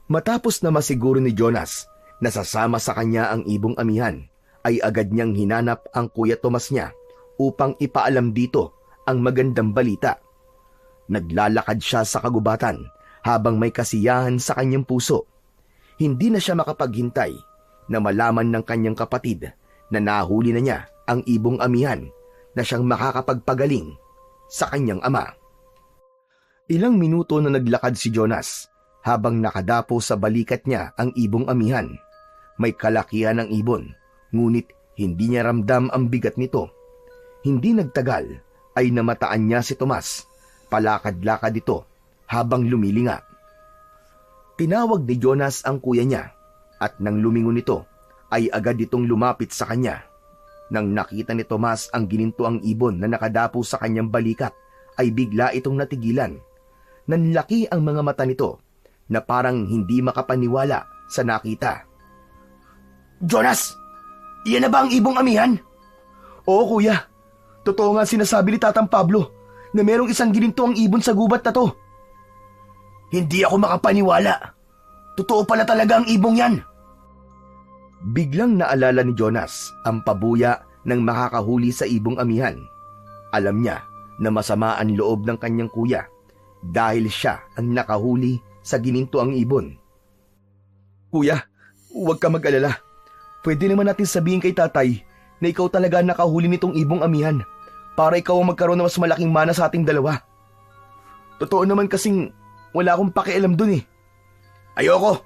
S2: Matapos na masiguro ni Jonas na sasama sa kanya ang ibong amihan, ay agad niyang hinanap ang Kuya Tomas niya upang ipaalam dito ang magandang balita. Naglalakad siya sa kagubatan habang may kasiyahan sa kanyang puso. Hindi na siya makapaghintay na malaman ng kanyang kapatid na nahuli na niya ang ibong amihan na siyang makakapagpagaling sa kanyang ama. Ilang minuto na naglakad si Jonas habang nakadapo sa balikat niya ang ibong amihan. May kalakihan ng ibon, ngunit hindi niya ramdam ang bigat nito. Hindi nagtagal ay namataan niya si Tomas. Palakad-lakad ito habang lumilinga. Tinawag ni Jonas ang kuya niya at nang lumingon ito ay agad itong lumapit sa kanya. Nang nakita ni Tomas ang ginintuang ibon na nakadapo sa kanyang balikat ay bigla itong natigilan. Nanlaki ang mga mata nito na parang hindi makapaniwala sa nakita.
S3: Jonas! Iyan na ba ang ibong amihan?
S2: Oo kuya, totoo nga sinasabi ni Tatang Pablo na merong isang ginintuang ibon sa gubat na to.
S3: Hindi ako makapaniwala. Totoo pala talaga ang ibong yan.
S2: Biglang naalala ni Jonas ang pabuya ng makakahuli sa ibong amihan. Alam niya na masama ang loob ng kanyang kuya dahil siya ang nakahuli sa ginintuang ibon. Kuya, huwag ka mag-alala. Pwede naman natin sabihin kay tatay na ikaw talaga ang nakahuli nitong ibong amihan para ikaw ang magkaroon ng mas malaking mana sa ating dalawa. Totoo naman kasing wala akong pakialam dun eh.
S3: Ayoko.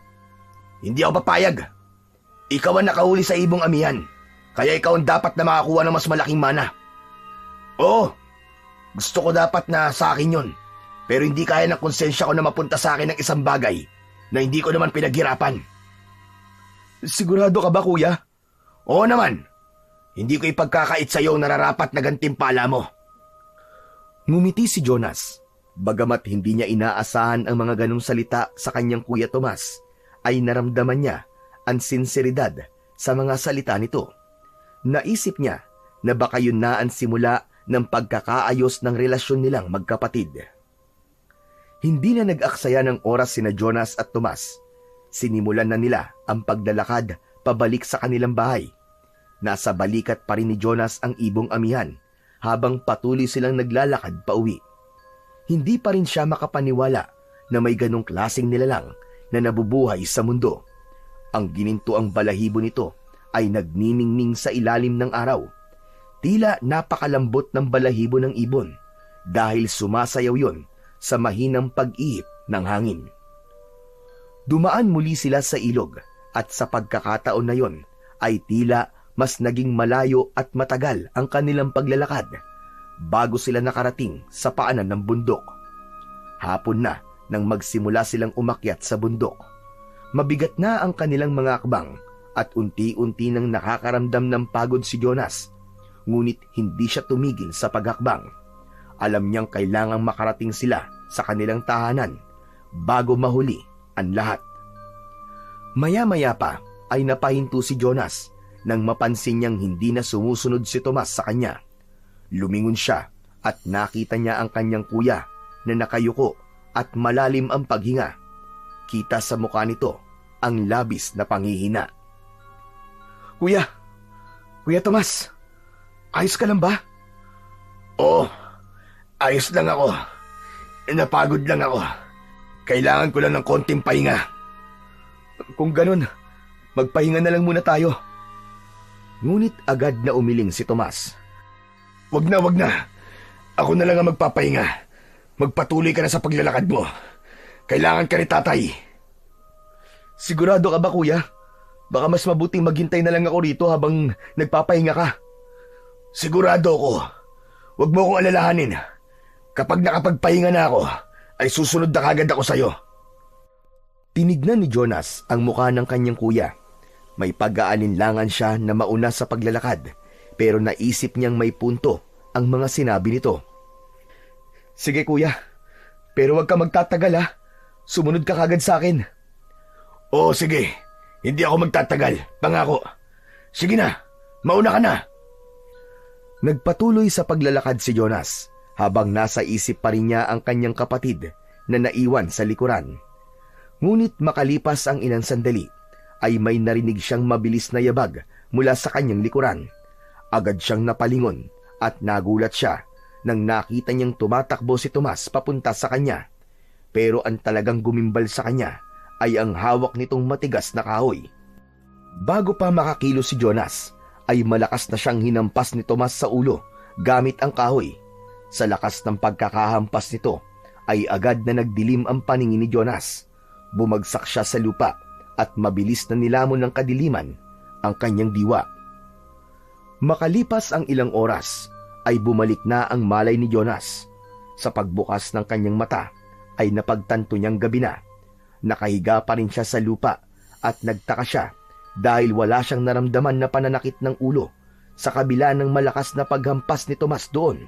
S3: Hindi ako papayag. Ikaw ang nakahuli sa ibong amihan, kaya ikaw ang dapat na makakuha ng mas malaking mana. Oo, gusto ko dapat na sa akin yun, pero hindi kaya ng konsensya ko na mapunta sa akin ng isang bagay na hindi ko naman pinaghirapan.
S2: Sigurado ka ba kuya?
S3: Oo naman. Hindi ko ipagkakait sa iyo ang nararapat na gantimpala mo.
S2: Ngumiti si Jonas. Bagamat hindi niya inaasahan ang mga ganong salita sa kanyang kuya Tomas, ay naramdaman niya ang sinseridad sa mga salita nito. Naisip niya na baka yun na ang simula ng pagkakaayos ng relasyon nilang magkapatid. Hindi na nag-aksaya ng oras sina Jonas at Tomas. Sinimulan na nila ang paglalakad pabalik sa kanilang bahay. Nasa balikat pa rin ni Jonas ang ibong amihan habang patuloy silang naglalakad pauwi. Hindi pa rin siya makapaniwala na may ganong klaseng nilalang na nabubuhay sa mundo. Ang ginintuang balahibo nito ay nagniningning sa ilalim ng araw. Tila napakalambot ng balahibo ng ibon dahil sumasayaw yon sa mahinang pag-ihip ng hangin. Dumaan muli sila sa ilog at sa pagkakataon na yon ay tila mas naging malayo at matagal ang kanilang paglalakad bago sila nakarating sa paanan ng bundok. Hapon na nang magsimula silang umakyat sa bundok. Mabigat na ang kanilang mga akbang at unti-unti nang nakakaramdam ng pagod si Jonas. Ngunit hindi siya tumigil sa paghakbang. Alam niyang kailangang makarating sila sa kanilang tahanan bago mahuli ang lahat. Maya-maya pa ay napahinto si Jonas nang mapansin niyang hindi na sumusunod si Tomas sa kanya. Lumingon siya at nakita niya ang kanyang kuya na nakayuko at malalim ang paghinga. Kita sa mukha nito ang labis na panghihina. Kuya Tomas, ayos ka lang ba?
S3: Oo, ayos lang ako. Napagod lang ako. Kailangan ko lang ng konting pahinga.
S2: Kung ganun, magpahinga na lang muna tayo. Ngunit agad na umiling si Tomas.
S3: Wag na. Ako na lang ang magpapahinga. Magpatuloy ka na sa paglalakad mo. Kailangan ka ni tatay.
S2: Sigurado ka ba kuya? Baka mas mabuting maghintay na lang ako rito habang nagpapahinga ka.
S3: Sigurado ako. Wag mo akong alalahanin. Kapag nakapagpahinga na ako, ay susunod na kagad ako sa'yo.
S2: Tinignan ni Jonas ang mukha ng kanyang kuya. May pag-aalinlangan siya na mauna sa paglalakad, pero naisip niyang may punto ang mga sinabi nito. Sige kuya, pero wag ka magtatagal ha. Sumunod ka kagad sa akin.
S3: Oo sige, hindi ako magtatagal, pangako. Sige na, mauna ka na.
S2: Nagpatuloy sa paglalakad si Jonas habang nasa isip pa rin niya ang kanyang kapatid na naiwan sa likuran. Ngunit makalipas ang ilang sandali, ay may narinig siyang mabilis na yabag mula sa kanyang likuran. Agad siyang napalingon at nagulat siya nang nakita niyang tumatakbo si Tomas papunta sa kanya. Pero ang talagang gumimbal sa kanya ay ang hawak nitong matigas na kahoy. Bago pa makakilos si Jonas, ay malakas na siyang hinampas ni Tomas sa ulo gamit ang kahoy. Sa lakas ng pagkakahampas nito, ay agad na nagdilim ang paningin ni Jonas. Bumagsak siya sa lupa at mabilis na nilamon ng kadiliman ang kanyang diwa. Makalipas ang ilang oras ay bumalik na ang malay ni Jonas. Sa pagbukas ng kanyang mata ay napagtanto niyang gabi na. Nakahiga pa rin siya sa lupa at nagtaka siya dahil wala siyang naramdaman na pananakit ng ulo sa kabila ng malakas na paghampas ni Tomas doon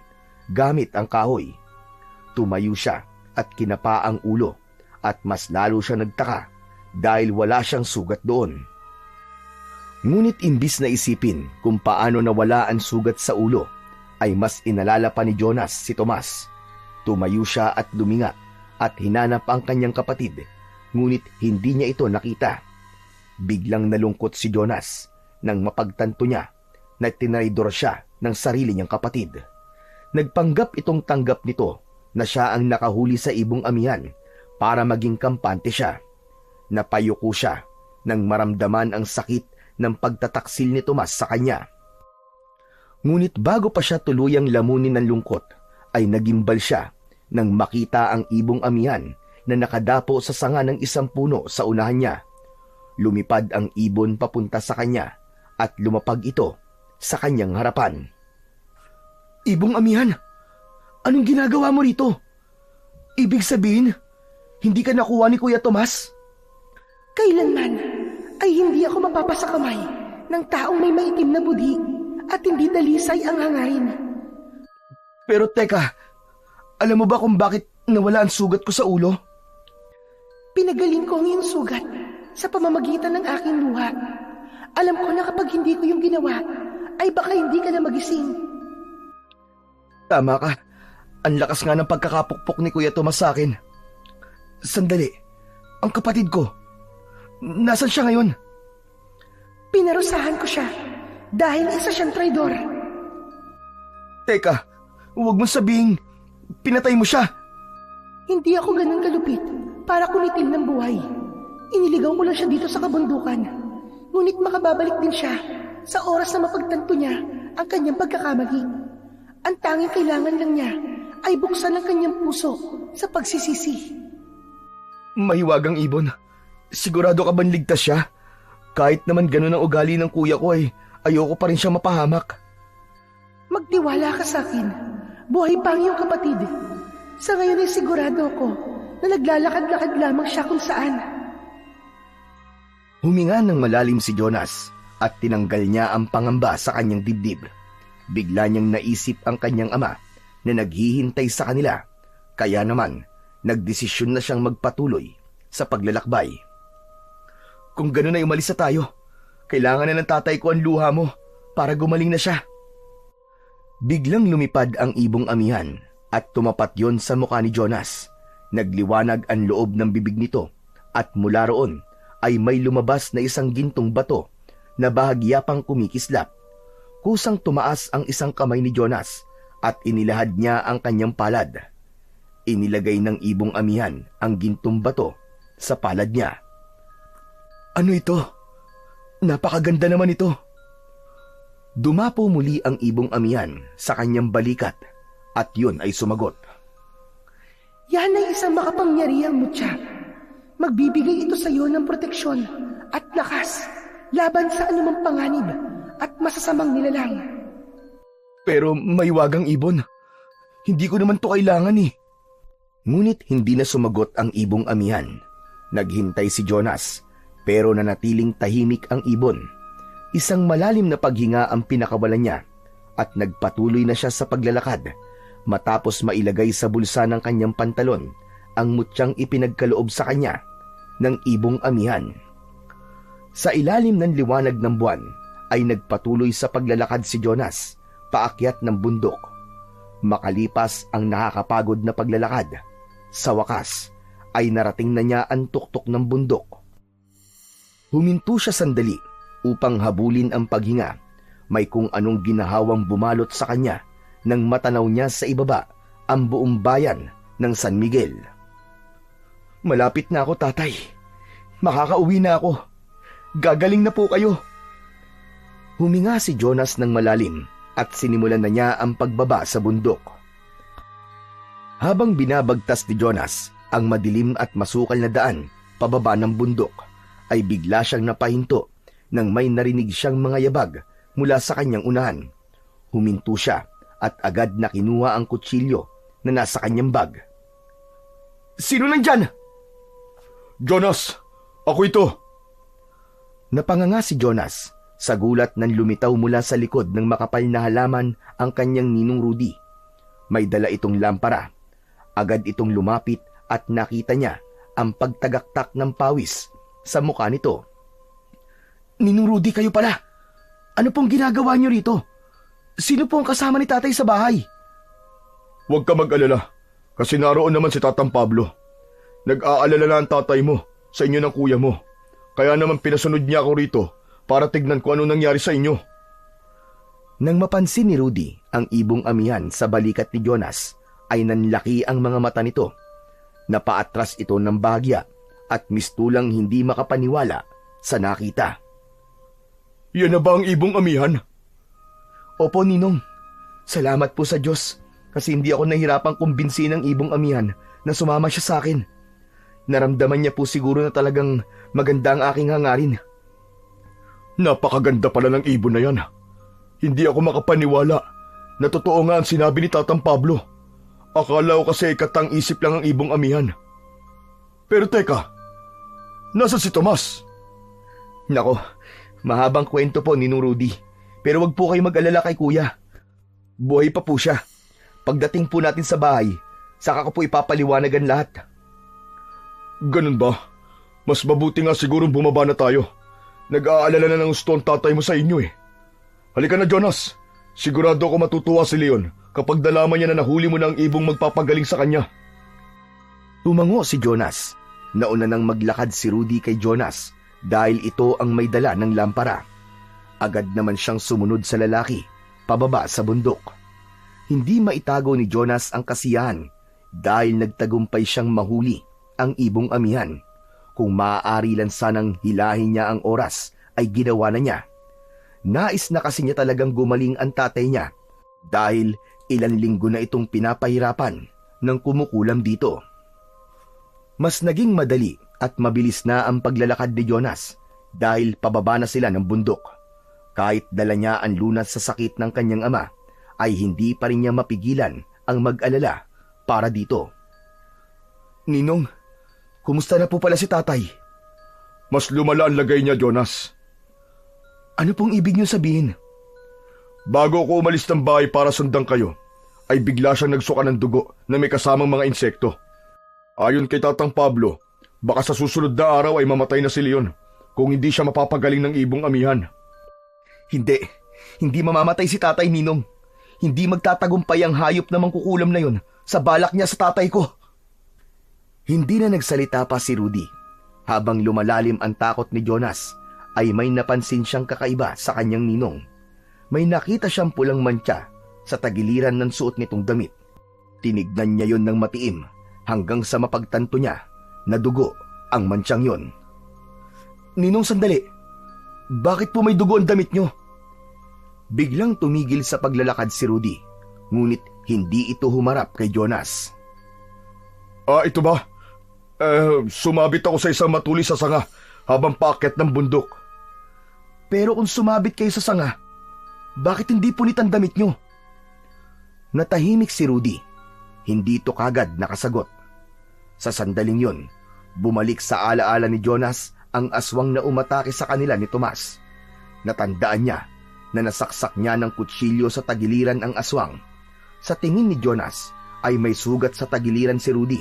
S2: gamit ang kahoy. Tumayo siya at kinapa ang ulo at mas lalo siya nagtaka dahil wala siyang sugat doon. Ngunit imbis na isipin kung paano nawala ang sugat sa ulo, ay mas inalala pa ni Jonas si Tomas. Tumayo siya at luminga at hinanap ang kanyang kapatid, ngunit hindi niya ito nakita. Biglang nalungkot si Jonas nang mapagtanto niya na tinaydor siya ng sarili niyang kapatid. Nagpanggap itong tanggap nito na siya ang nakahuli sa ibong amihan para maging kampante siya. Napayuko siya nang maramdaman ang sakit ng pagtataksil ni Tomas sa kanya. Ngunit bago pa siya tuluyang lamunin ng lungkot, ay nagimbal siya nang makita ang ibong amihan na nakadapo sa sanga ng isang puno sa unahan niya. Lumipad ang ibon papunta sa kanya at lumapag ito sa kanyang harapan. Ibong amihan, anong ginagawa mo rito? Ibig sabihin, hindi ka nakuha ni Kuya Tomas?
S4: Kailanman ay hindi ako mapapasa kamay ng taong may maitim na budhi at hindi dalisay ang hangarin.
S2: Pero teka, alam mo ba kung bakit nawala ang sugat ko sa ulo?
S4: Pinagaling ko ang iyong sugat sa pamamagitan ng aking luha. Alam ko na kapag hindi ko yung ginawa, ay baka hindi ka na magising.
S2: Tama ka. Ang lakas nga ng pagkakapukpok ni Kuya Tomas sa akin. Sandali, ang kapatid ko, nasan siya ngayon?
S4: Pinarusahan ko siya dahil isa siyang traidor.
S2: Teka, huwag mong sabihing pinatay mo siya.
S4: Hindi ako ganun kalupit para kunitil ng buhay. Iniligaw ko lang siya dito sa kabundukan. Ngunit makababalik din siya sa oras na mapagtanto niya ang kanyang pagkakamali. Ang tanging kailangan lang niya ay buksan ang kanyang puso sa pagsisisi.
S2: Mahiwagang ibon, sigurado ka bang ligtas siya? Kahit naman ganun ang ugali ng kuya ko ay ayoko pa rin siya mapahamak.
S4: Magtiwala ka sa akin. Buhay pa ang iyong kapatid. Sa ngayon ay sigurado ko na naglalakad-lakad lamang siya kung saan.
S2: Huminga ng malalim si Jonas at tinanggal niya ang pangamba sa kanyang dibdib. Bigla niyang naisip ang kanyang ama na naghihintay sa kanila, kaya naman nagdesisyon na siyang magpatuloy sa paglalakbay. Kung gano'n ay umalis na tayo, kailangan na ng tatay ko ang luha mo para gumaling na siya. Biglang lumipad ang ibong amihan at tumapat yon sa mukha ni Jonas. Nagliwanag ang loob ng bibig nito at mula roon ay may lumabas na isang gintong bato na bahagya pang kumikislap. Kusang tumaas ang isang kamay ni Jonas at inilahad niya ang kanyang palad. Inilagay ng ibong amihan ang gintong bato sa palad niya. Ano ito? Napakaganda naman ito. Dumapo muli ang ibong amihan sa kanyang balikat at yun ay sumagot.
S4: Yan ay isang makapangyarihang mutya. Magbibigay ito sa iyo ng proteksyon at lakas laban sa anumang panganib at masasamang nilalang.
S2: Pero mahiwagang ibon, hindi ko naman to kailangan eh. Ngunit hindi na sumagot ang ibong amihan. Naghintay si Jonas, pero nanatiling tahimik ang ibon. Isang malalim na paghinga ang pinakawalan niya at nagpatuloy na siya sa paglalakad matapos mailagay sa bulsa ng kanyang pantalon ang mutyang ipinagkaloob sa kanya ng ibong amihan. Sa ilalim ng liwanag ng buwan ay nagpatuloy sa paglalakad si Jonas paakyat ng bundok. Makalipas ang nakakapagod na paglalakad, sa wakas ay narating na niya ang tuktok ng bundok. Huminto siya sandali upang habulin ang paghinga. May kung anong ginahawang bumalot sa kanya nang matanaw niya sa ibaba ang buong bayan ng San Miguel. Malapit na ako, tatay. Makakauwi na ako. Gagaling na po kayo. Huminga si Jonas ng malalim at sinimulan na niya ang pagbaba sa bundok. Habang binabagtas ni Jonas ang madilim at masukal na daan pababa ng bundok, ay bigla siyang napahinto nang may narinig siyang mga yabag mula sa kanyang unahan. Huminto siya at agad na kinuha ang kutsilyo na nasa kanyang bag. "Sino nandyan?"
S1: Jonas, ako ito.
S2: Napanganga si Jonas sa gulat nang lumitaw mula sa likod ng makapal na halaman ang kanyang ninong Rudy. May dala itong lampara. Agad itong lumapit at nakita niya ang pagtagaktak ng pawis sa mukha nito. "Ninong Rudy, kayo pala. Ano pong ginagawa niyo rito? Sino po ang kasama ni tatay sa bahay?"
S1: Huwag ka mag-alala, kasi naroon naman si Tatang Pablo. Nag-aalala na ang tatay mo sa inyo ng kuya mo. Kaya naman pinasunod niya ako rito para tignan ko ano nangyari sa inyo.
S2: Nang mapansin ni Rudy ang ibong amihan sa balikat ni Jonas, ay nanlaki ang mga mata nito. Napaatras ito ng bahagya at mistulang hindi makapaniwala sa nakita.
S1: Yan na ba ang ibong amihan?
S2: "Opo, Ninong. Salamat po sa Diyos kasi hindi ako nahirapang kumbinsin ng ibong amihan na sumama siya sa akin. Naramdaman niya po siguro na talagang maganda ang aking hangarin."
S1: Napakaganda pala ng ibon na yan. Hindi ako makapaniwala na totoo nga ang sinabi ni Tatang Pablo. Akala ko kasi ikatang isip lang ang ibong amihan. Pero teka, nasa si Tomas?
S2: Nako, mahabang kwento po, Ninong Rudy. Pero wag po kayo mag-alala kay kuya. Buhay pa po siya. Pagdating po natin sa bahay, saka ko po ipapaliwanagan lahat.
S1: Ganun ba? Mas mabuti nga siguro bumaba na tayo. Nag-aalala na ng gusto ang tatay mo sa inyo eh. Halika na, Jonas. Sigurado ako matutuwa si Leon kapag nalaman niya na nahuli mo na ang ibong magpapagaling sa kanya.
S2: Tumango si Jonas. Nauna nang maglakad si Rudy kay Jonas dahil ito ang may dala ng lampara. Agad naman siyang sumunod sa lalaki, pababa sa bundok. Hindi maitago ni Jonas ang kasiyahan dahil nagtagumpay siyang mahuli ang ibong amihan. Kung maaari lang sanang hilahin niya ang oras, ay ginawa na niya. Nais na kasi niya talagang gumaling ang tatay niya dahil ilang linggo na itong pinapahirapan ng kumukulam dito. Mas naging madali at mabilis na ang paglalakad ni Jonas dahil pababa na sila ng bundok. Kahit dala niya ang lunas sa sakit ng kanyang ama, ay hindi pa rin niya mapigilan ang mag-alala para dito. "Ninong, kumusta na po pala si tatay?"
S1: Mas lumala ang lagay niya, Jonas.
S2: "Ano pong ibig niyo sabihin?"
S1: Bago ako umalis ng bahay para sundan kayo, ay bigla siyang nagsuka ng dugo na may kasamang mga insekto. Ayon kay Tatang Pablo, baka sa susunod na araw ay mamatay na si Leon kung hindi siya mapapagaling ng ibong amihan.
S2: Hindi mamamatay si tatay, Ninong. Hindi magtatagumpay ang hayop na mangkukulam na yon sa balak niya sa tatay ko. Hindi na nagsalita pa si Rudy. Habang lumalalim ang takot ni Jonas, ay may napansin siyang kakaiba sa kanyang ninong. May nakita siyang pulang mantsa sa tagiliran ng suot nitong damit. Tinignan niya yon ng matiim hanggang sa mapagtanto niya na dugo ang mantsang yon. "Ninong, sandali. Bakit po may dugo ang damit niyo?" Biglang tumigil sa paglalakad si Rudy, ngunit hindi ito humarap kay Jonas.
S1: Ito ba? Sumabit ako sa isang matulis sa sanga habang paakyat ng bundok.
S2: "Pero kung sumabit kayo sa sanga, bakit hindi punit ang damit niyo?" Natahimik si Rudy. Hindi ito kagad nakasagot. Sa sandaling yon, bumalik sa alaala ni Jonas ang aswang na umatake sa kanila ni Tomas. Natandaan niya na nasaksak niya ng kutsilyo sa tagiliran ang aswang. Sa tingin ni Jonas ay may sugat sa tagiliran si Rudy,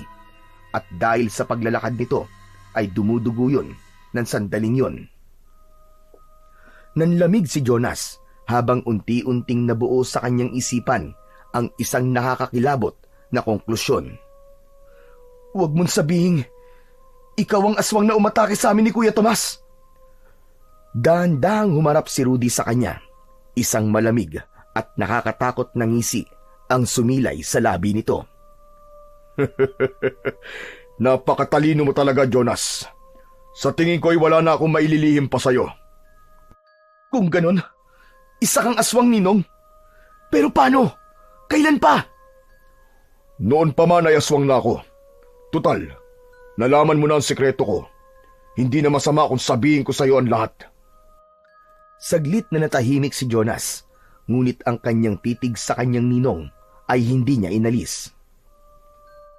S2: at dahil sa paglalakad nito ay dumudugo yun ng sandaling yon. Nanlamig si Jonas habang unti-unting nabuo sa kanyang isipan ang isang nakakakilabot na konklusyon. "Huwag mong sabihing ikaw ang aswang na umatake sa amin ni Kuya Tomas." Dahan-dahang humarap si Rudy sa kanya. Isang malamig at nakakatakot na ngisi ang sumilay sa labi nito.
S1: Napakatalino mo talaga, Jonas. Sa tingin ko ay wala na akong maililihim pa sa'yo.
S2: "Kung ganon, isa kang aswang, Ninong. Pero paano? Kailan pa?"
S1: Noon pa man ay aswang na ako. Tutal, nalaman mo na ang sikreto ko Hindi na masama kung sabihin ko sa iyo ang lahat.
S2: Saglit na natahimik si Jonas, ngunit ang kanyang titig sa kanyang ninong ay hindi niya inalis.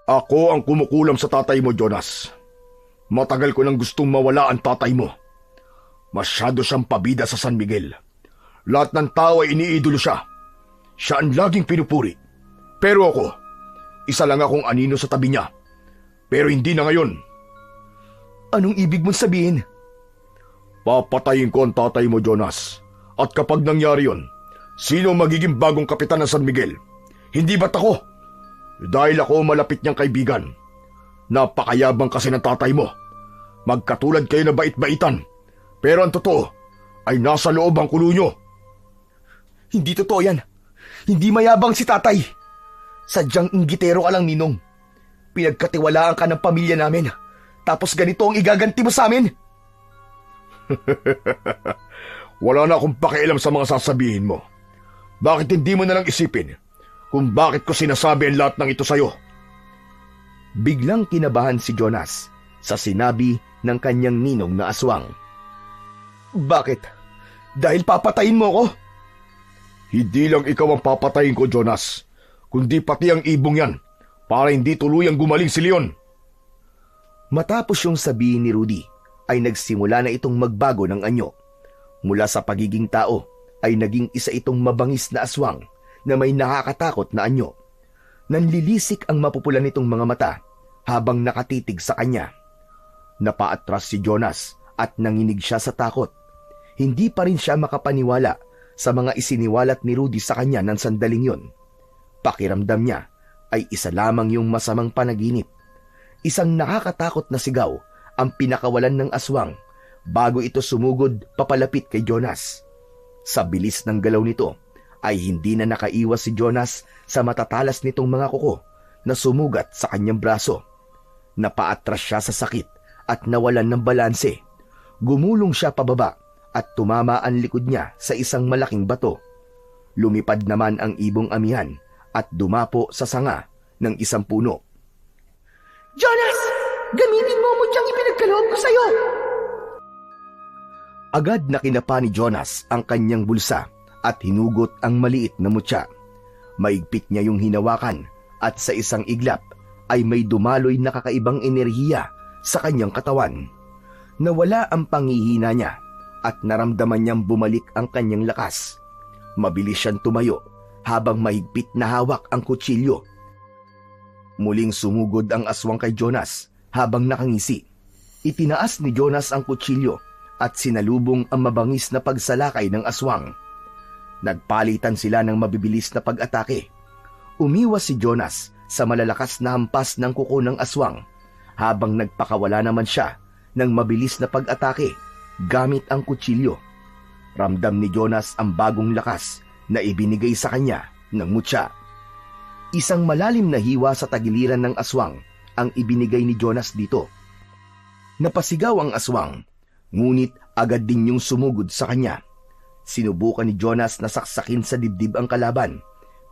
S1: Ako ang kumukulam sa tatay mo, Jonas. Matagal ko nang gustong mawala ang tatay mo. Masyado siyang pabida sa San Miguel. Lahat ng tao ay iniidolo siya. Siya ang laging pinupuri. Pero ako, isa lang akong anino sa tabi niya. Pero hindi na ngayon.
S2: Anong ibig mong sabihin?
S1: Papatayin ko ang tatay mo, Jonas. At kapag nangyari yon, sino magiging bagong kapitan ng San Miguel? Hindi ba't ako? Dahil ako malapit niyang kaibigan. Napakayabang kasi ng tatay mo. Magkatulad kayo na bait-baitan. Pero ang totoo ay nasa loob ang kulo niyo.
S2: Hindi totoo yan. Hindi mayabang si tatay. Sadyang inggitero ka lang, ninong. Pinagkatiwalaan ka ng pamilya namin. Tapos ganito ang igaganti mo sa amin?
S1: Wala na akong pakialam sa mga sasabihin mo. Bakit hindi mo nalang isipin kung bakit ko sinasabi ang lahat ng ito sa'yo?
S2: Biglang kinabahan si Jonas sa sinabi ng kanyang ninong na aswang. Bakit? Dahil papatayin mo ako?
S1: Hindi lang ikaw ang papatayin ko, Jonas, kundi pati ang ibong yan para hindi tuluyang gumaling si Leon.
S2: Matapos yung sabihin ni Rudy, ay nagsimula na itong magbago ng anyo. Mula sa pagiging tao, ay naging isa itong mabangis na aswang na may nakakatakot na anyo. Nanlilisik ang mapupula nitong mga mata habang nakatitig sa kanya. Napaatras si Jonas at nanginig siya sa takot. Hindi pa rin siya makapaniwala sa mga isiniwalat ni Rudy sa kanya ng sandaling yon. Pakiramdam niya ay isa lamang yung masamang panaginip. Isang nakakatakot na sigaw ang pinakawalan ng aswang bago ito sumugod papalapit kay Jonas. Sa bilis ng galaw nito ay hindi na nakaiwas si Jonas sa matatalas nitong mga kuko na sumugat sa kanyang braso. Napaatras siya sa sakit at nawalan ng balanse. Gumulong siya pababa at tumama ang likod niya sa isang malaking bato. Lumipad naman ang ibong amihan at dumapo sa sanga ng isang puno.
S4: Jonas! Gamitin mo mutyang ipinagkaloob ko sa'yo!
S2: Agad na kinapa ni Jonas ang kanyang bulsa at hinugot ang maliit na mutya. Maigpit niya yung hinawakan at sa isang iglap ay may dumaloy na kakaibang enerhiya sa kanyang katawan. Nawala ang panghihina niya at naramdaman niyang bumalik ang kanyang lakas. Mabilis siyang tumayo habang mahigpit na hawak ang kutsilyo. Muling sumugod ang aswang kay Jonas habang nakangisi. Itinaas ni Jonas ang kutsilyo at sinalubong ang mabangis na pagsalakay ng aswang. Nagpalitan sila ng mabibilis na pag-atake. Umiwas si Jonas sa malalakas na hampas ng kuko ng aswang habang nagpakawala naman siya ng mabilis na pag-atake gamit ang kutsilyo. Ramdam ni Jonas ang bagong lakas na ibinigay sa kanya ng mutya. Isang malalim na hiwa sa tagiliran ng aswang ang ibinigay ni Jonas dito. Napasigaw ang aswang, ngunit agad din yung sumugod sa kanya. Sinubukan ni Jonas na saksakin sa dibdib ang kalaban,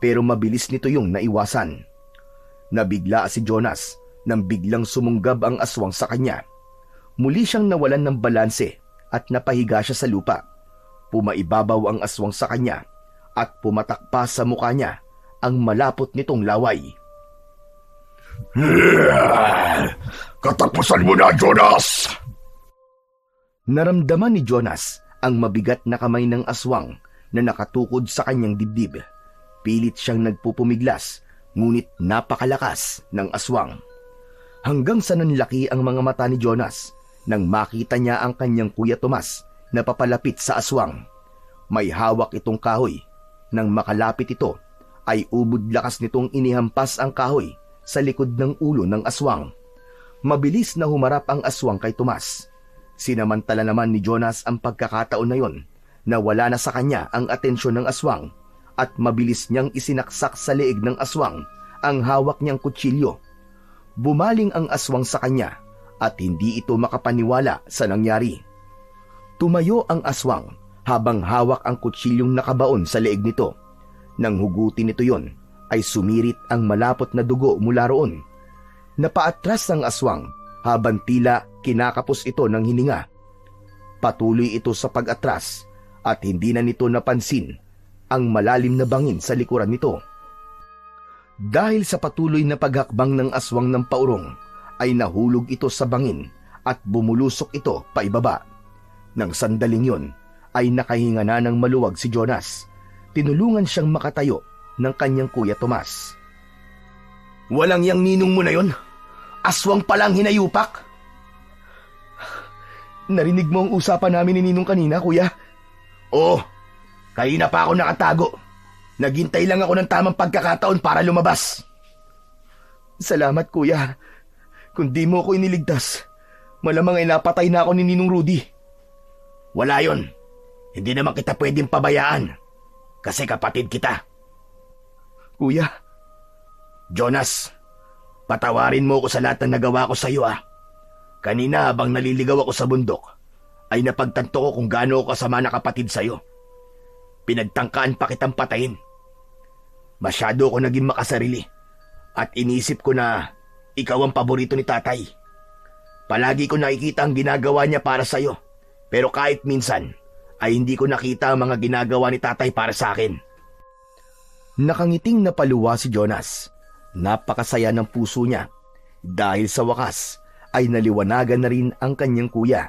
S2: pero mabilis nito yung naiwasan. Nabigla si Jonas nang biglang sumunggab ang aswang sa kanya. Muli siyang nawalan ng balanse at napahiga siya sa lupa. Pumaibabaw ang aswang sa kanya at pumatak pa sa mukha niya ang malapot nitong laway.
S1: Katapusan mo na, Jonas!
S2: Naramdaman ni Jonas ang mabigat na kamay ng aswang na nakatukod sa kanyang dibdib. Pilit siyang nagpupumiglas, ngunit napakalakas ng aswang. Hanggang sa nanlaki ang mga mata ni Jonas nang makita niya ang kanyang kuya Tomas na papalapit sa aswang. May hawak itong kahoy. Nang makalapit ito, ay ubod lakas nitong inihampas ang kahoy sa likod ng ulo ng aswang. Mabilis na humarap ang aswang kay Tomas. Sinamantala naman ni Jonas ang pagkakataon na yon na wala na sa kanya ang atensyon ng aswang at mabilis niyang isinaksak sa leeg ng aswang ang hawak niyang kutsilyo. Bumaling ang aswang sa kanya at hindi ito makapaniwala sa nangyari. Tumayo ang aswang habang hawak ang kutsilyong nakabaon sa leeg nito. Nang hugutin nito yon, ay sumirit ang malapot na dugo mula roon. Napaatras ang aswang habang tila kinakapos ito ng hininga. Patuloy ito sa pag-atras at hindi na nito napansin ang malalim na bangin sa likuran nito. Dahil sa patuloy na paghakbang ng aswang ng paurong, ay nahulog ito sa bangin at bumulusok ito paibaba. Nang sandaling yon, ay nakahinga na ng maluwag si Jonas. Tinulungan siyang makatayo ng kanyang kuya Tomas.
S3: Walang yang ninong mo na yon. Aswang palang hinayupak.
S2: Narinig mo ang usapan namin ni Ninong kanina, kuya?
S3: Oo, kanina pa ako nakatago. Naghintay lang ako ng tamang pagkakataon para lumabas.
S2: Salamat, kuya. Kung di mo ako iniligtas, malamang ay napatay na ako ni Ninong Rudy.
S3: Wala yon. Hindi naman kita pwedeng pabayaan. Kasi kapatid kita.
S2: Kuya,
S3: Jonas, patawarin mo ako sa lahat ng nagawa ko sa iyo Kanina habang naliligaw ako sa bundok, ay napagtanto ko kung gaano ako kasama na kapatid sa iyo. Pinagtangkaan pa kitang patayin. Masyado ako naging makasarili at inisip ko na ikaw ang paborito ni tatay. Palagi ko nakikita ang ginagawa niya para sa iyo, pero kahit minsan ay hindi ko nakita ang mga ginagawa ni tatay para sa akin.
S2: Nakangiting napaluwa si Jonas. Napakasaya ng puso niya dahil sa wakas ay naliwanagan na rin ang kanyang kuya.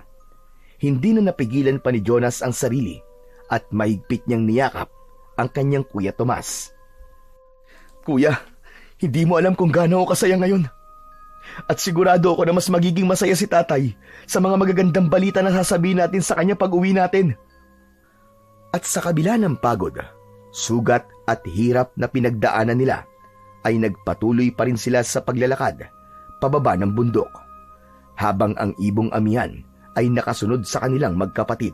S2: Hindi na napigilan pa ni Jonas ang sarili at mahigpit niyang niyakap ang kanyang kuya Tomas. Kuya, hindi mo alam kung gaano ako kasaya ngayon. At sigurado ako na mas magiging masaya si tatay sa mga magagandang balita na sasabihin natin sa kanya pag uwi natin. At sa kabila ng pagod, sugat at hirap na pinagdaanan nila, ay nagpatuloy pa rin sila sa paglalakad pababa ng bundok, habang ang ibong amihan ay nakasunod sa kanilang magkapatid.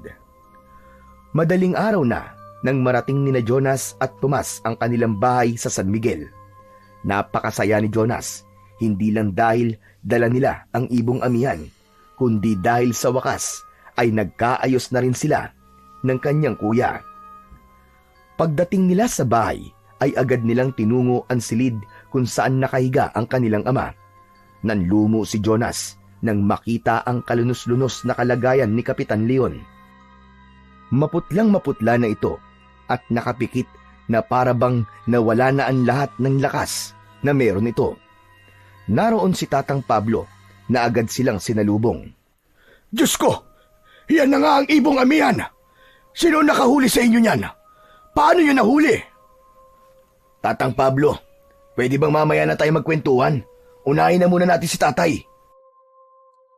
S2: Madaling araw na nang marating nina Jonas at Tomas ang kanilang bahay sa San Miguel. Napakasaya ni Jonas, hindi lang dahil dala nila ang ibong amihan, kundi dahil sa wakas ay nagkaayos na rin sila ng kanyang kuya. Pagdating nila sa bahay, ay agad nilang tinungo ang silid kung saan nakahiga ang kanilang ama. Nanlumo si Jonas nang makita ang kalunos-lunos na kalagayan ni Kapitan Leon. Maputlang maputla na ito at nakapikit na parabang nawala na ang lahat ng lakas na meron ito. Naroon si Tatang Pablo na agad silang sinalubong.
S1: Diyos ko! Yan na nga ang ibong amihan! Sino nakahuli sa inyo niyan? Paano nyo nahuli?
S3: Tatang Pablo, pwede bang mamaya na tayo magkwentuhan? Unahin na muna natin si tatay.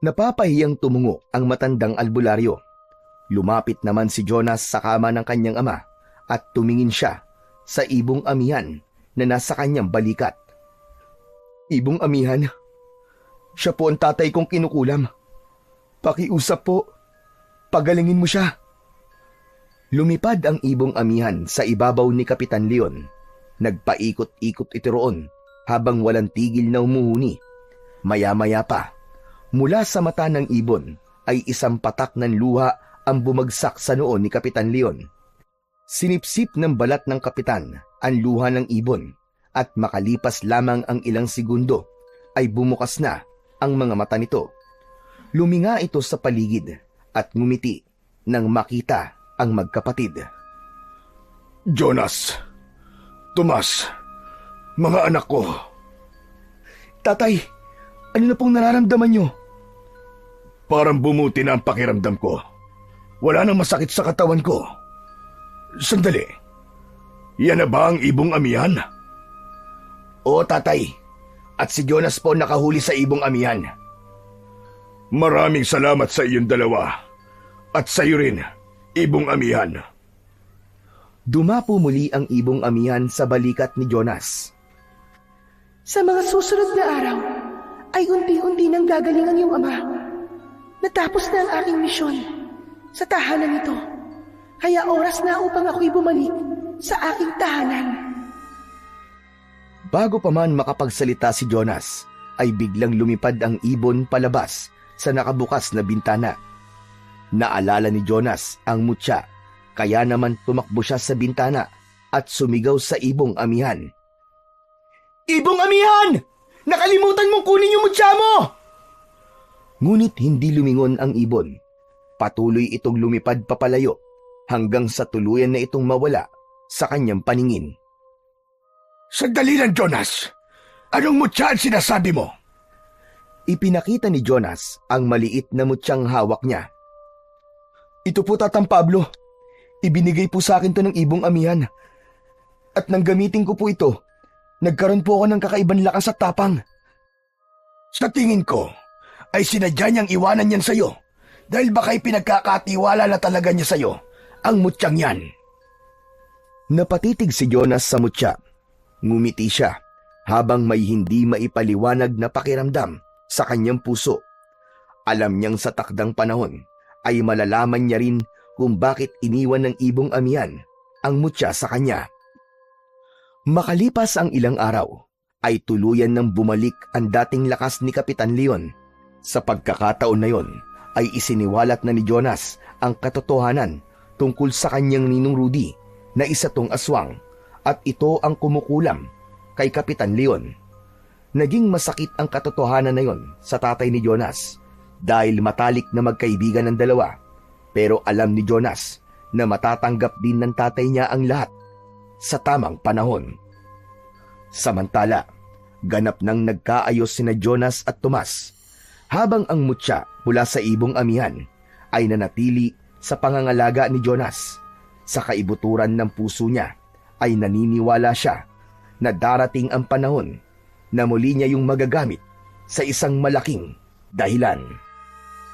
S2: Napapahiyang tumungo ang matandang albularyo. Lumapit naman si Jonas sa kama ng kanyang ama at tumingin siya sa ibong amihan na nasa kanyang balikat. Ibong amihan, siya po ang tatay kong kinukulam. Pakiusap po, pagalingin mo siya. Lumipad ang ibong amihan sa ibabaw ni Kapitan Leon. Nagpaikot-ikot ito roon habang walang tigil na umuhuni. Maya-maya pa, mula sa mata ng ibon ay isang patak ng luha ang bumagsak sa noo ni Kapitan Leon. Sinipsip ng balat ng kapitan ang luha ng ibon at makalipas lamang ang ilang segundo ay bumukas na ang mga mata nito. Luminga ito sa paligid at ngumiti nang makita ang magkapatid.
S1: Jonas, Tomas, mga anak ko.
S2: Tatay, ano na pong nararamdaman nyo?
S1: Parang bumuti na ang pakiramdam ko. Wala nang masakit sa katawan ko. Sandali, yan na ba ang ibong amihan?
S3: Oo, tatay. At si Jonas po nakahuli sa ibong amihan.
S1: Maraming salamat sa iyong dalawa. At sa iyo rin, ibong amihan.
S2: Dumapo muli ang ibong amihan sa balikat ni Jonas.
S4: Sa mga susunod na araw, ay unti-unti nang gagaling ang iyong ama. Natapos na ang aking misyon sa tahanan ito. Kaya oras na upang ako'y bumalik sa aking tahanan.
S2: Bago pa man makapagsalita si Jonas, ay biglang lumipad ang ibon palabas sa nakabukas na bintana. Naalala ni Jonas ang mutya, kaya naman tumakbo siya sa bintana at sumigaw sa ibong amihan.
S3: Ibong amihan! Nakalimutan mong kunin yung mutya mo!
S2: Ngunit hindi lumingon ang ibon. Patuloy itong lumipad papalayo hanggang sa tuluyan na itong mawala sa kanyang paningin.
S1: Sandali lang, Jonas. Anong mutya ang sinasabi mo?
S2: Ipinakita ni Jonas ang maliit na mutyang hawak niya. Ito po, Tatang Pablo. Ibinigay po sa akin to ng ibong amihan. At nang gamitin ko po ito, nagkaroon po ako ng kakaibang lakas at tapang.
S1: Sa tingin ko, ay sinadya niyang iwanan yan sa'yo dahil baka'y pinagkakatiwala na talaga niya sa'yo ang mutyang yan.
S2: Napatitig si Jonas sa mutya. Ngumiti siya habang may hindi maipaliwanag na pakiramdam sa kanyang puso. Alam niyang sa takdang panahon ay malalaman niya rin kung bakit iniwan ng ibong amihan ang mutya sa kanya. Makalipas ang ilang araw, ay tuluyan ng bumalik ang dating lakas ni Kapitan Leon. Sa pagkakataon na yon, ay isiniwalat na ni Jonas ang katotohanan tungkol sa kanyang ninong Rudy na isa tong aswang at ito ang kumukulam kay Kapitan Leon. Naging masakit ang katotohanan na yon sa tatay ni Jonas dahil matalik na magkaibigan ng dalawa, pero alam ni Jonas na matatanggap din ng tatay niya ang lahat sa tamang panahon. Samantala, ganap nang nagkaayos sina Jonas at Tomas, habang ang mutya mula sa ibong amihan ay nanatili sa pangangalaga ni Jonas. Sa kaibuturan ng puso niya ay naniniwala siya na darating ang panahon na muli niya yung magagamit sa isang malaking dahilan.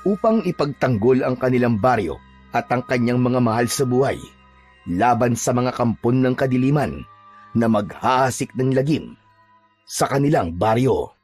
S2: Upang ipagtanggol ang kanilang baryo at ang kanyang mga mahal sa buhay laban sa mga kampon ng kadiliman na maghahasik ng lagim sa kanilang baryo.